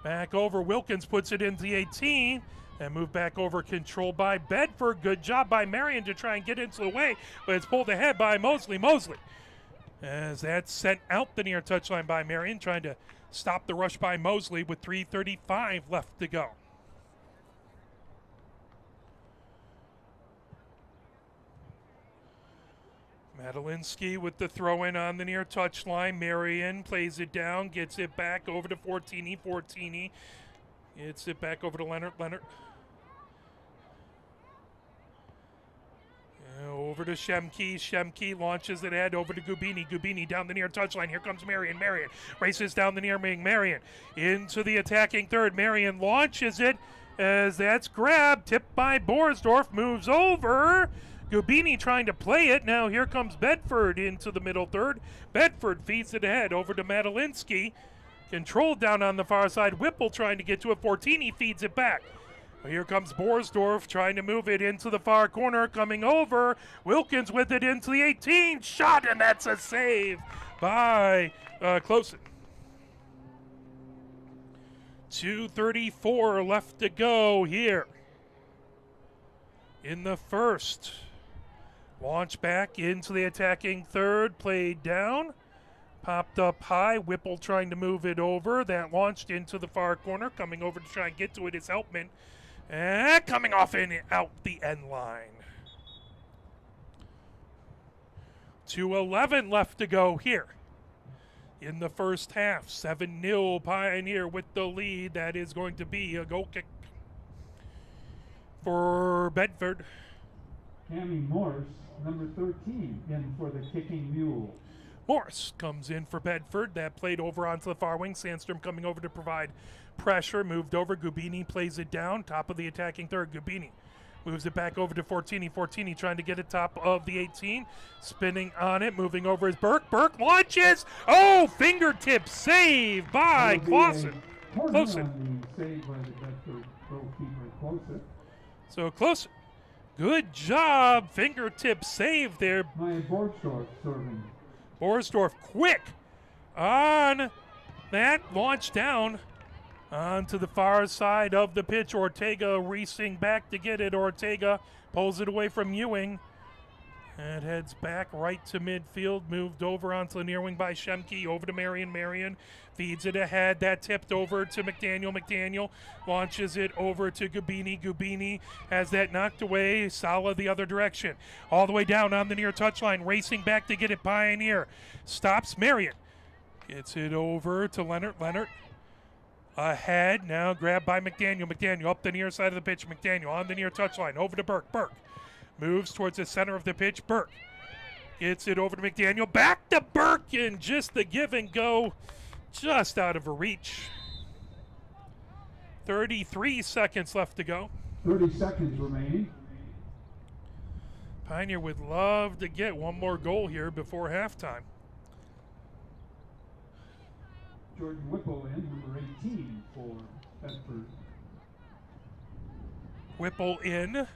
Back over. Wilkins puts it into the 18 and move back over. Controlled by Bedford. Good job by Marion to try and get into the way, but it's pulled ahead by Mosley. Mosley, as that's sent out the near touchline by Marion, trying to stop the rush by Mosley with 3:35 left to go. Madalinsky with the throw-in on the near touchline. Marion plays it down, gets it back over to Fortini. Fortini gets it back over to Leonard. Leonard. Over to Shemke. Shemke launches it ahead over to Gubini. Gubini down the near touchline. Here comes Marion. Marion races down the near wing. Marion into the attacking third. Marion launches it as that's grabbed. Tipped by Borsdorf. Moves over. Gubini trying to play it. Now here comes Bedford into the middle third. Bedford feeds it ahead over to Madalinsky. Controlled down on the far side. Whipple trying to get to it. Fortini feeds it back. Here comes Borsdorf trying to move it into the far corner. Coming over. Wilkins with it into the 18. Shot, and that's a save by Closen. 2:34 left to go here in the first. Launch back into the attacking third. Played down. Popped up high. Whipple trying to move it over. That launched into the far corner. Coming over to try and get to it is Helpman. And coming off and out the end line. 2:11 left to go here in the first half. 7-0 Pioneer with the lead. That is going to be a goal kick for Bedford. Cammy Morse, number 13, in for the kicking mule. Morse comes in for Bedford. That played over onto the far wing. Sandstrom coming over to provide pressure. Moved over. Gubini plays it down. Top of the attacking third. Gubini moves it back over to Fortini. Fortini trying to get it top of the 18. Spinning on it. Moving over is Burke. Burke launches. Oh, fingertip save by Clausen. Closen. Save by the Bedford goalkeeper Closen. So Closen. Good job. Fingertip save there. My Borsdorf serving. Borsdorf quick on that launch down onto the far side of the pitch. Ortega racing back to get it. Ortega pulls it away from Ewing and heads back right to midfield. Moved over onto the near wing by Shemke. Over to Marion. Marion feeds it ahead. That tipped over to McDaniel. McDaniel launches it over to Gubini. Gubini has that knocked away. Sala the other direction. All the way down on the near touchline. Racing back to get it. Pioneer stops Marion. Gets it over to Leonard. Leonard ahead. Now grabbed by McDaniel. McDaniel up the near side of the pitch. McDaniel on the near touchline. Over to Burke. Burke moves towards the center of the pitch. Burke gets it over to McDaniel. Back to Burke, and just the give and go just out of her reach. 33 seconds left to go. 30 seconds remaining. Pioneer would love to get one more goal here before halftime. Jordan Whipple in, number 18 for Bedford. Whipple in.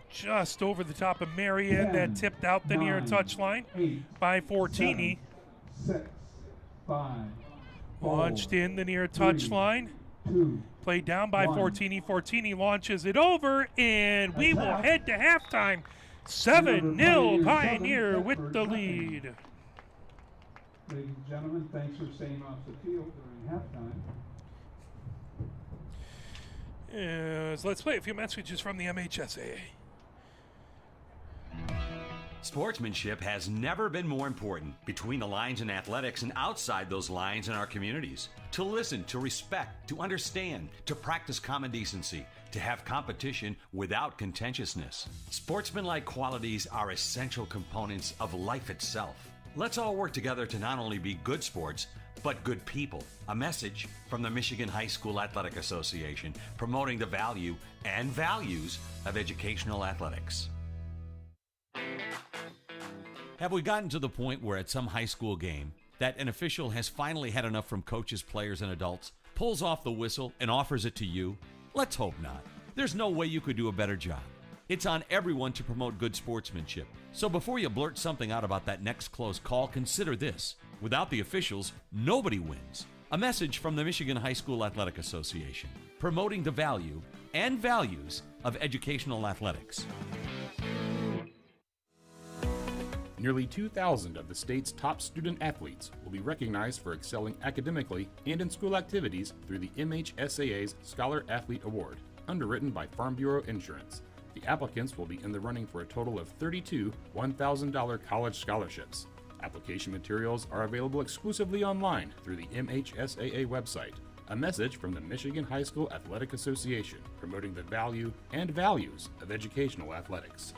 Just over the top of Marion. 10, that tipped out the near 9, touchline 8, by Fortini. 7, 6, 5, 4, Launched in the near 3, touchline. 2, Played down by 1. Fortini. Fortini launches it over, and we will Attack. head to halftime. 7-0 Pioneer, Pioneer 7, with the Bedford, lead. Ladies and gentlemen, thanks for staying off the field during halftime. Yes, let's play a few messages from the MHSAA. Sportsmanship has never been more important between the lines in athletics and outside those lines in our communities. To listen, to respect, to understand, to practice common decency, to have competition without contentiousness. Sportsmanlike qualities are essential components of life itself. Let's all work together to not only be good sports, but good people. A message from the Michigan High School Athletic Association, promoting the value and values of educational athletics. Have we gotten to the point where at some high school game that an official has finally had enough from coaches, players, and adults, pulls off the whistle, and offers it to you? Let's hope not. There's no way you could do a better job. It's on everyone to promote good sportsmanship. So before you blurt something out about that next close call, consider this. Without the officials, nobody wins. A message from the Michigan High School Athletic Association, promoting the value and values of educational athletics. Nearly 2,000 of the state's top student athletes will be recognized for excelling academically and in school activities through the MHSAA's Scholar Athlete Award, underwritten by Farm Bureau Insurance. The applicants will be in the running for a total of 32 $1,000 college scholarships. Application materials are available exclusively online through the MHSAA website. A message from the Michigan High School Athletic Association, promoting the value and values of educational athletics.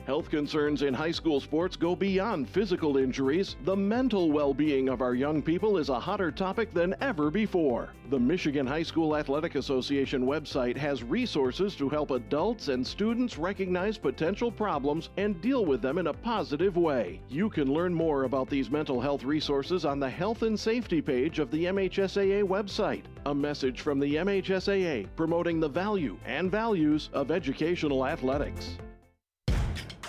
Health concerns in high school sports go beyond physical injuries. The mental well-being of our young people is a hotter topic than ever before. The Michigan High School Athletic Association website has resources to help adults and students recognize potential problems and deal with them in a positive way. You can learn more about these mental health resources on the Health and Safety page of the MHSAA website. A message from the MHSAA promoting the value and values of educational athletics.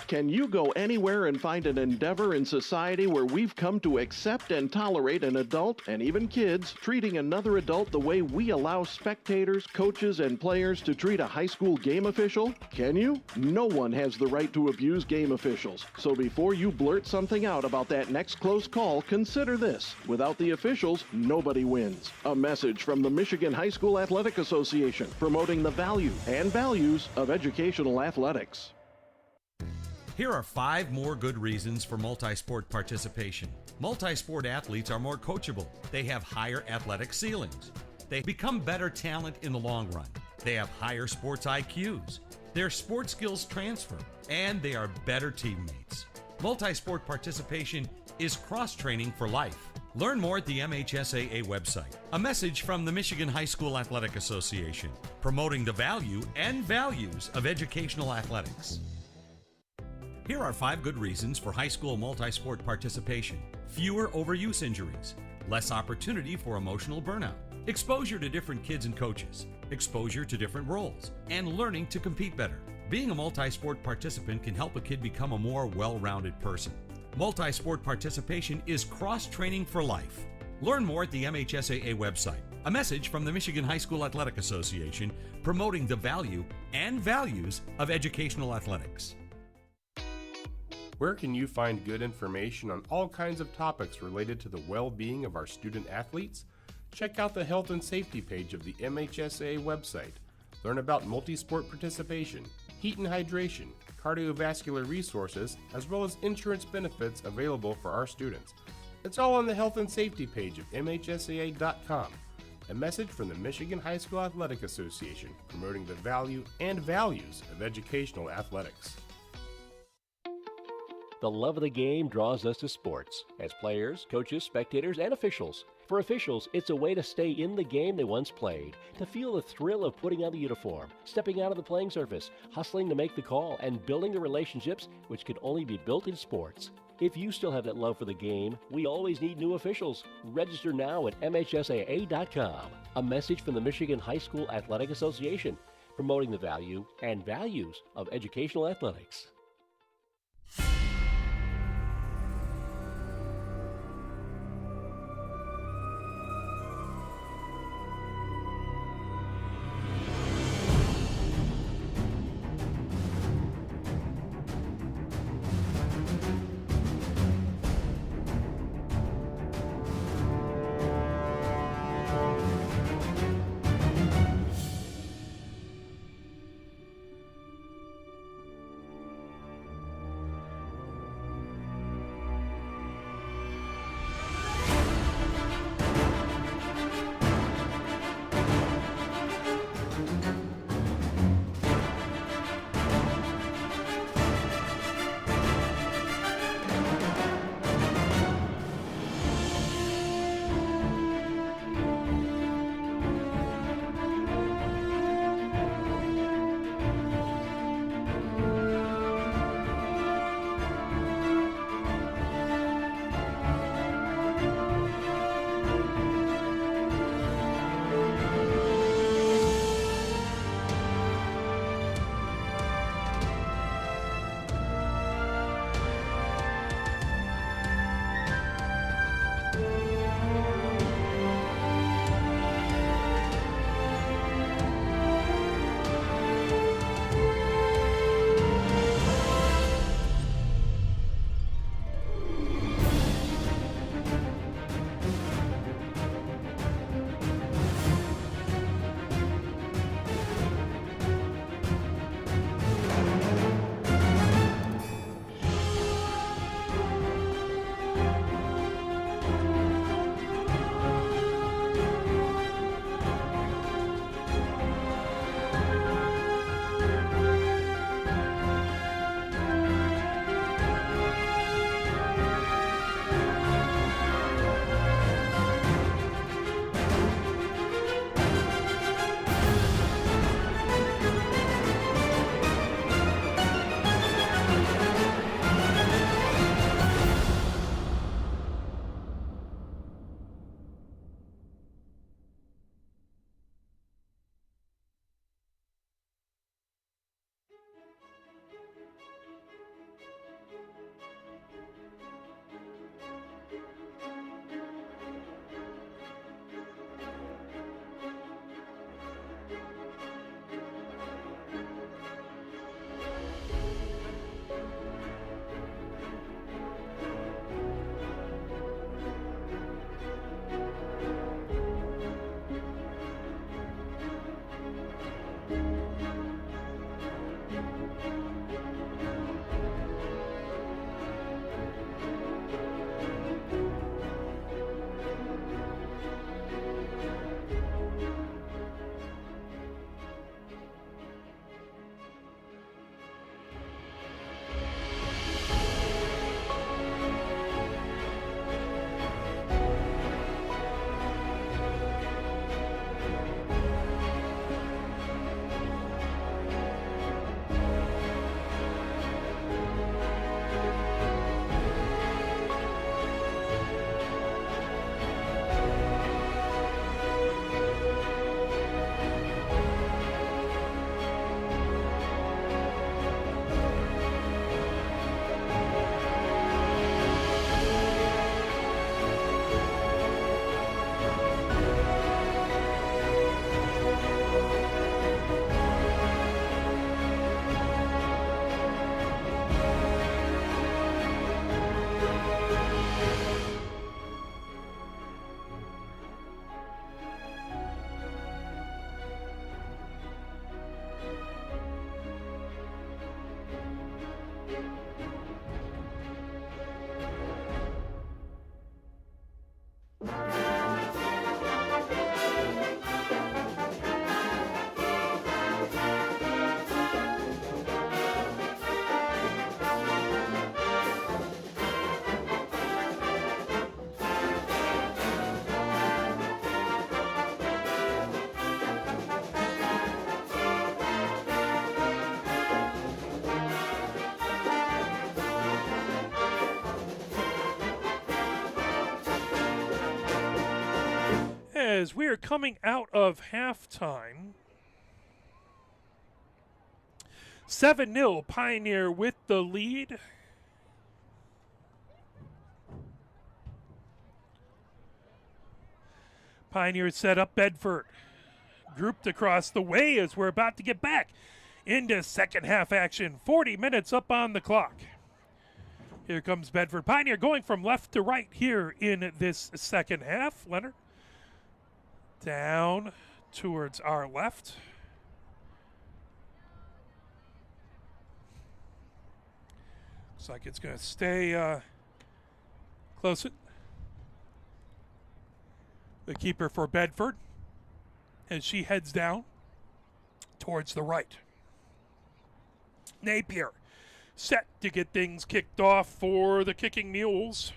Can you go anywhere and find an endeavor in society where we've come to accept and tolerate an adult, and even kids, treating another adult the way we allow spectators, coaches, and players to treat a high school game official? Can you? No one has the right to abuse game officials. So before you blurt something out about that next close call, consider this. Without the officials, nobody wins. A message from the Michigan High School Athletic Association, promoting the value and values of educational athletics. Here are 5 more good reasons for multi-sport participation. Multi-sport athletes are more coachable. They have higher athletic ceilings. They become better talent in the long run. They have higher sports IQs. Their sports skills transfer, and they are better teammates. Multi-sport participation is cross-training for life. Learn more at the MHSAA website. A message from the Michigan High School Athletic Association, promoting the value and values of educational athletics. Here are 5 good reasons for high school multi-sport participation. Fewer overuse injuries, less opportunity for emotional burnout, exposure to different kids and coaches, exposure to different roles, and learning to compete better. Being a multi-sport participant can help a kid become a more well-rounded person. Multi-sport participation is cross-training for life. Learn more at the MHSAA website. A message from the Michigan High School Athletic Association, promoting the value and values of educational athletics. Where can you find good information on all kinds of topics related to the well-being of our student athletes? Check out the Health and Safety page of the MHSAA website. Learn about multi-sport participation, heat and hydration, cardiovascular resources, as well as insurance benefits available for our students. It's all on the Health and Safety page of MHSAA.com. A message from the Michigan High School Athletic Association, promoting the value and values of educational athletics. The love of the game draws us to sports, as players, coaches, spectators, and officials. For officials, it's a way to stay in the game they once played, to feel the thrill of putting on the uniform, stepping out of the playing surface, hustling to make the call, and building the relationships which can only be built in sports. If you still have that love for the game, we always need new officials. Register now at MHSAA.com. A message from the Michigan High School Athletic Association, promoting the value and values of educational athletics. as we are coming out of halftime. 7-0 Pioneer with the lead. Pioneer set up Bedford. Grouped across the way as we're about to get back into second half action. 40 minutes up on the clock. Here comes Bedford. Pioneer going from left to right here in this second half. Leonard down towards our left. Looks like it's going to stay close. The keeper for Bedford as she heads down towards the right. Napier set to get things kicked off for the Kicking Mules.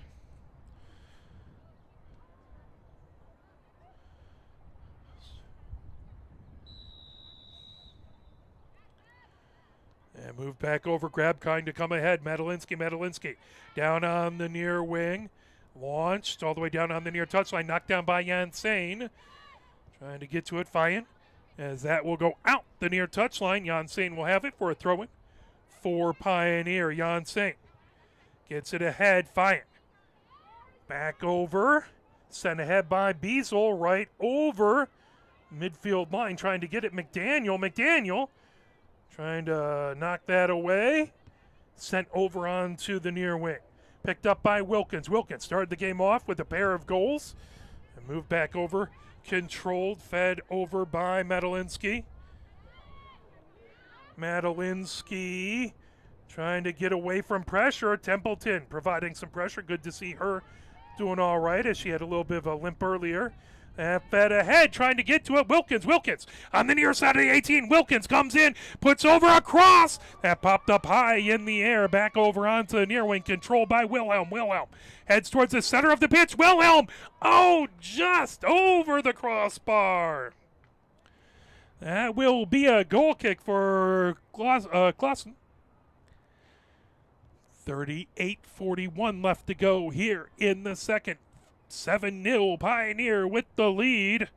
And move back over, grab kind to come ahead. Medalinsky down on the near wing. Launched all the way down on the near touchline. Knocked down by Janssen. Trying to get to it, Fayen. As that will go out the near touchline. Janssen will have it for a throw-in for Pioneer. Janssen gets it ahead. Fayen back over. Sent ahead by Beazle. Right over midfield line. Trying to get it. McDaniel trying to knock that away. Sent over onto the near wing. Picked up by Wilkins. Wilkins started the game off with a pair of goals. And moved back over. Controlled, fed over by Medalinsky. Medalinsky trying to get away from pressure. Templeton providing some pressure. Good to see her doing all right as she had a little bit of a limp earlier. And fed ahead, trying to get to it. Wilkins on the near side of the 18. Wilkins comes in, puts over a cross. That popped up high in the air, back over onto the near wing, controlled by Wilhelm. Wilhelm heads towards the center of the pitch. Wilhelm, just over the crossbar. That will be a goal kick for Clausen. 38:41 left to go here in the second. 7-0 Pioneer with the lead.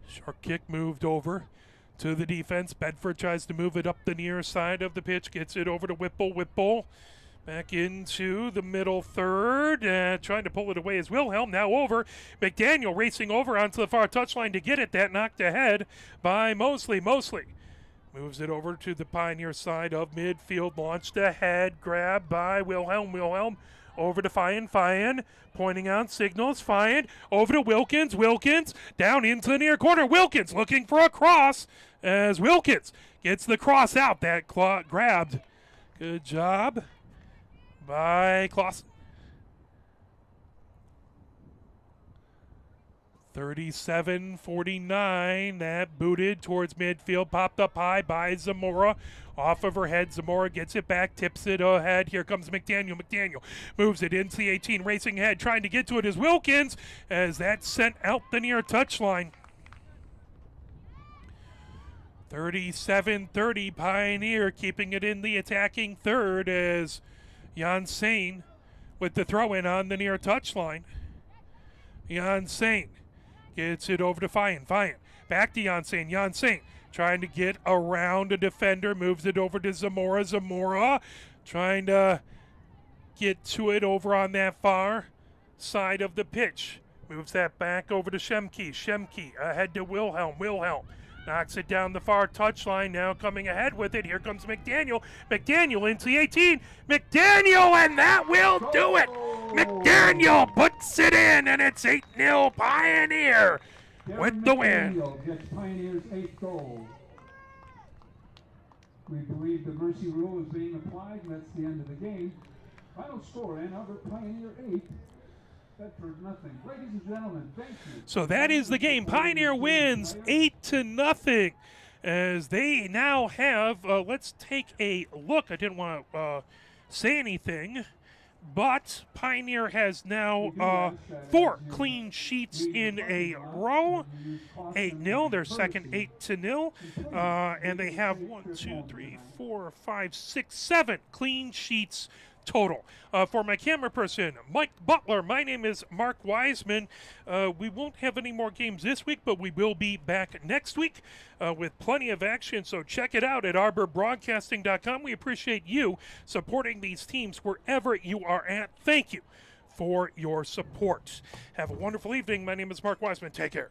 Sharp kick moved over to the defense. Bedford tries to move it up the near side of the pitch. Gets it over to Whipple. Whipple back into the middle third. Trying to pull it away is Wilhelm. Now over. McDaniel racing over onto the far touchline to get it. That knocked ahead by Mosley. Mosley moves it over to the Pioneer side of midfield. Launched ahead. Grabbed by Wilhelm. Wilhelm over to Fayen, pointing out signals. Fayen over to Wilkins. Wilkins down into the near corner. Wilkins looking for a cross as Wilkins gets the cross out. That grabbed. Good job by Clausen. 37-49. That booted towards midfield. Popped up high by Zamora. Off of her head. Zamora gets it back. Tips it ahead. Here comes McDaniel. McDaniel moves it into the 18. Racing ahead. Trying to get to it is Wilkins. As that's sent out the near touchline. 37-30. Pioneer keeping it in the attacking third as Janssen with the throw-in on the near touchline. Janssen gets it over to Fayen. Fayen back to Janssen. Janssen trying to get around a defender. Moves it over to Zamora. Zamora trying to get to it over on that far side of the pitch. Moves that back over to Shemke. Shemke ahead to Wilhelm. Wilhelm knocks it down the far touchline. Now coming ahead with it. Here comes McDaniel. McDaniel into the 18. McDaniel, and that will do it. McDaniel puts it in, and it's 8-0 Pioneer with the win. Gets Pioneer's 8th goal. We believe the mercy rule is being applied, and that's the end of the game. Final score, Ann Arbor Pioneer 8. Bedford nothing. Ladies and gentlemen, thank you. So that is the game. Pioneer wins 8-0 as they now have, let's take a look. I didn't want to say anything, but Pioneer has now 4 clean sheets in a row. 8-0, their second 8-0. And they have 1, 2, 3, 4, 5, 6, 7 clean sheets total. For my camera person, Mike Butler, my name is Mark Wiseman. We won't have any more games this week, but we will be back next week with plenty of action. So check it out at arborbroadcasting.com. We appreciate you supporting these teams wherever you are at. Thank you for your support. Have a wonderful evening. My name is Mark Wiseman. Take care.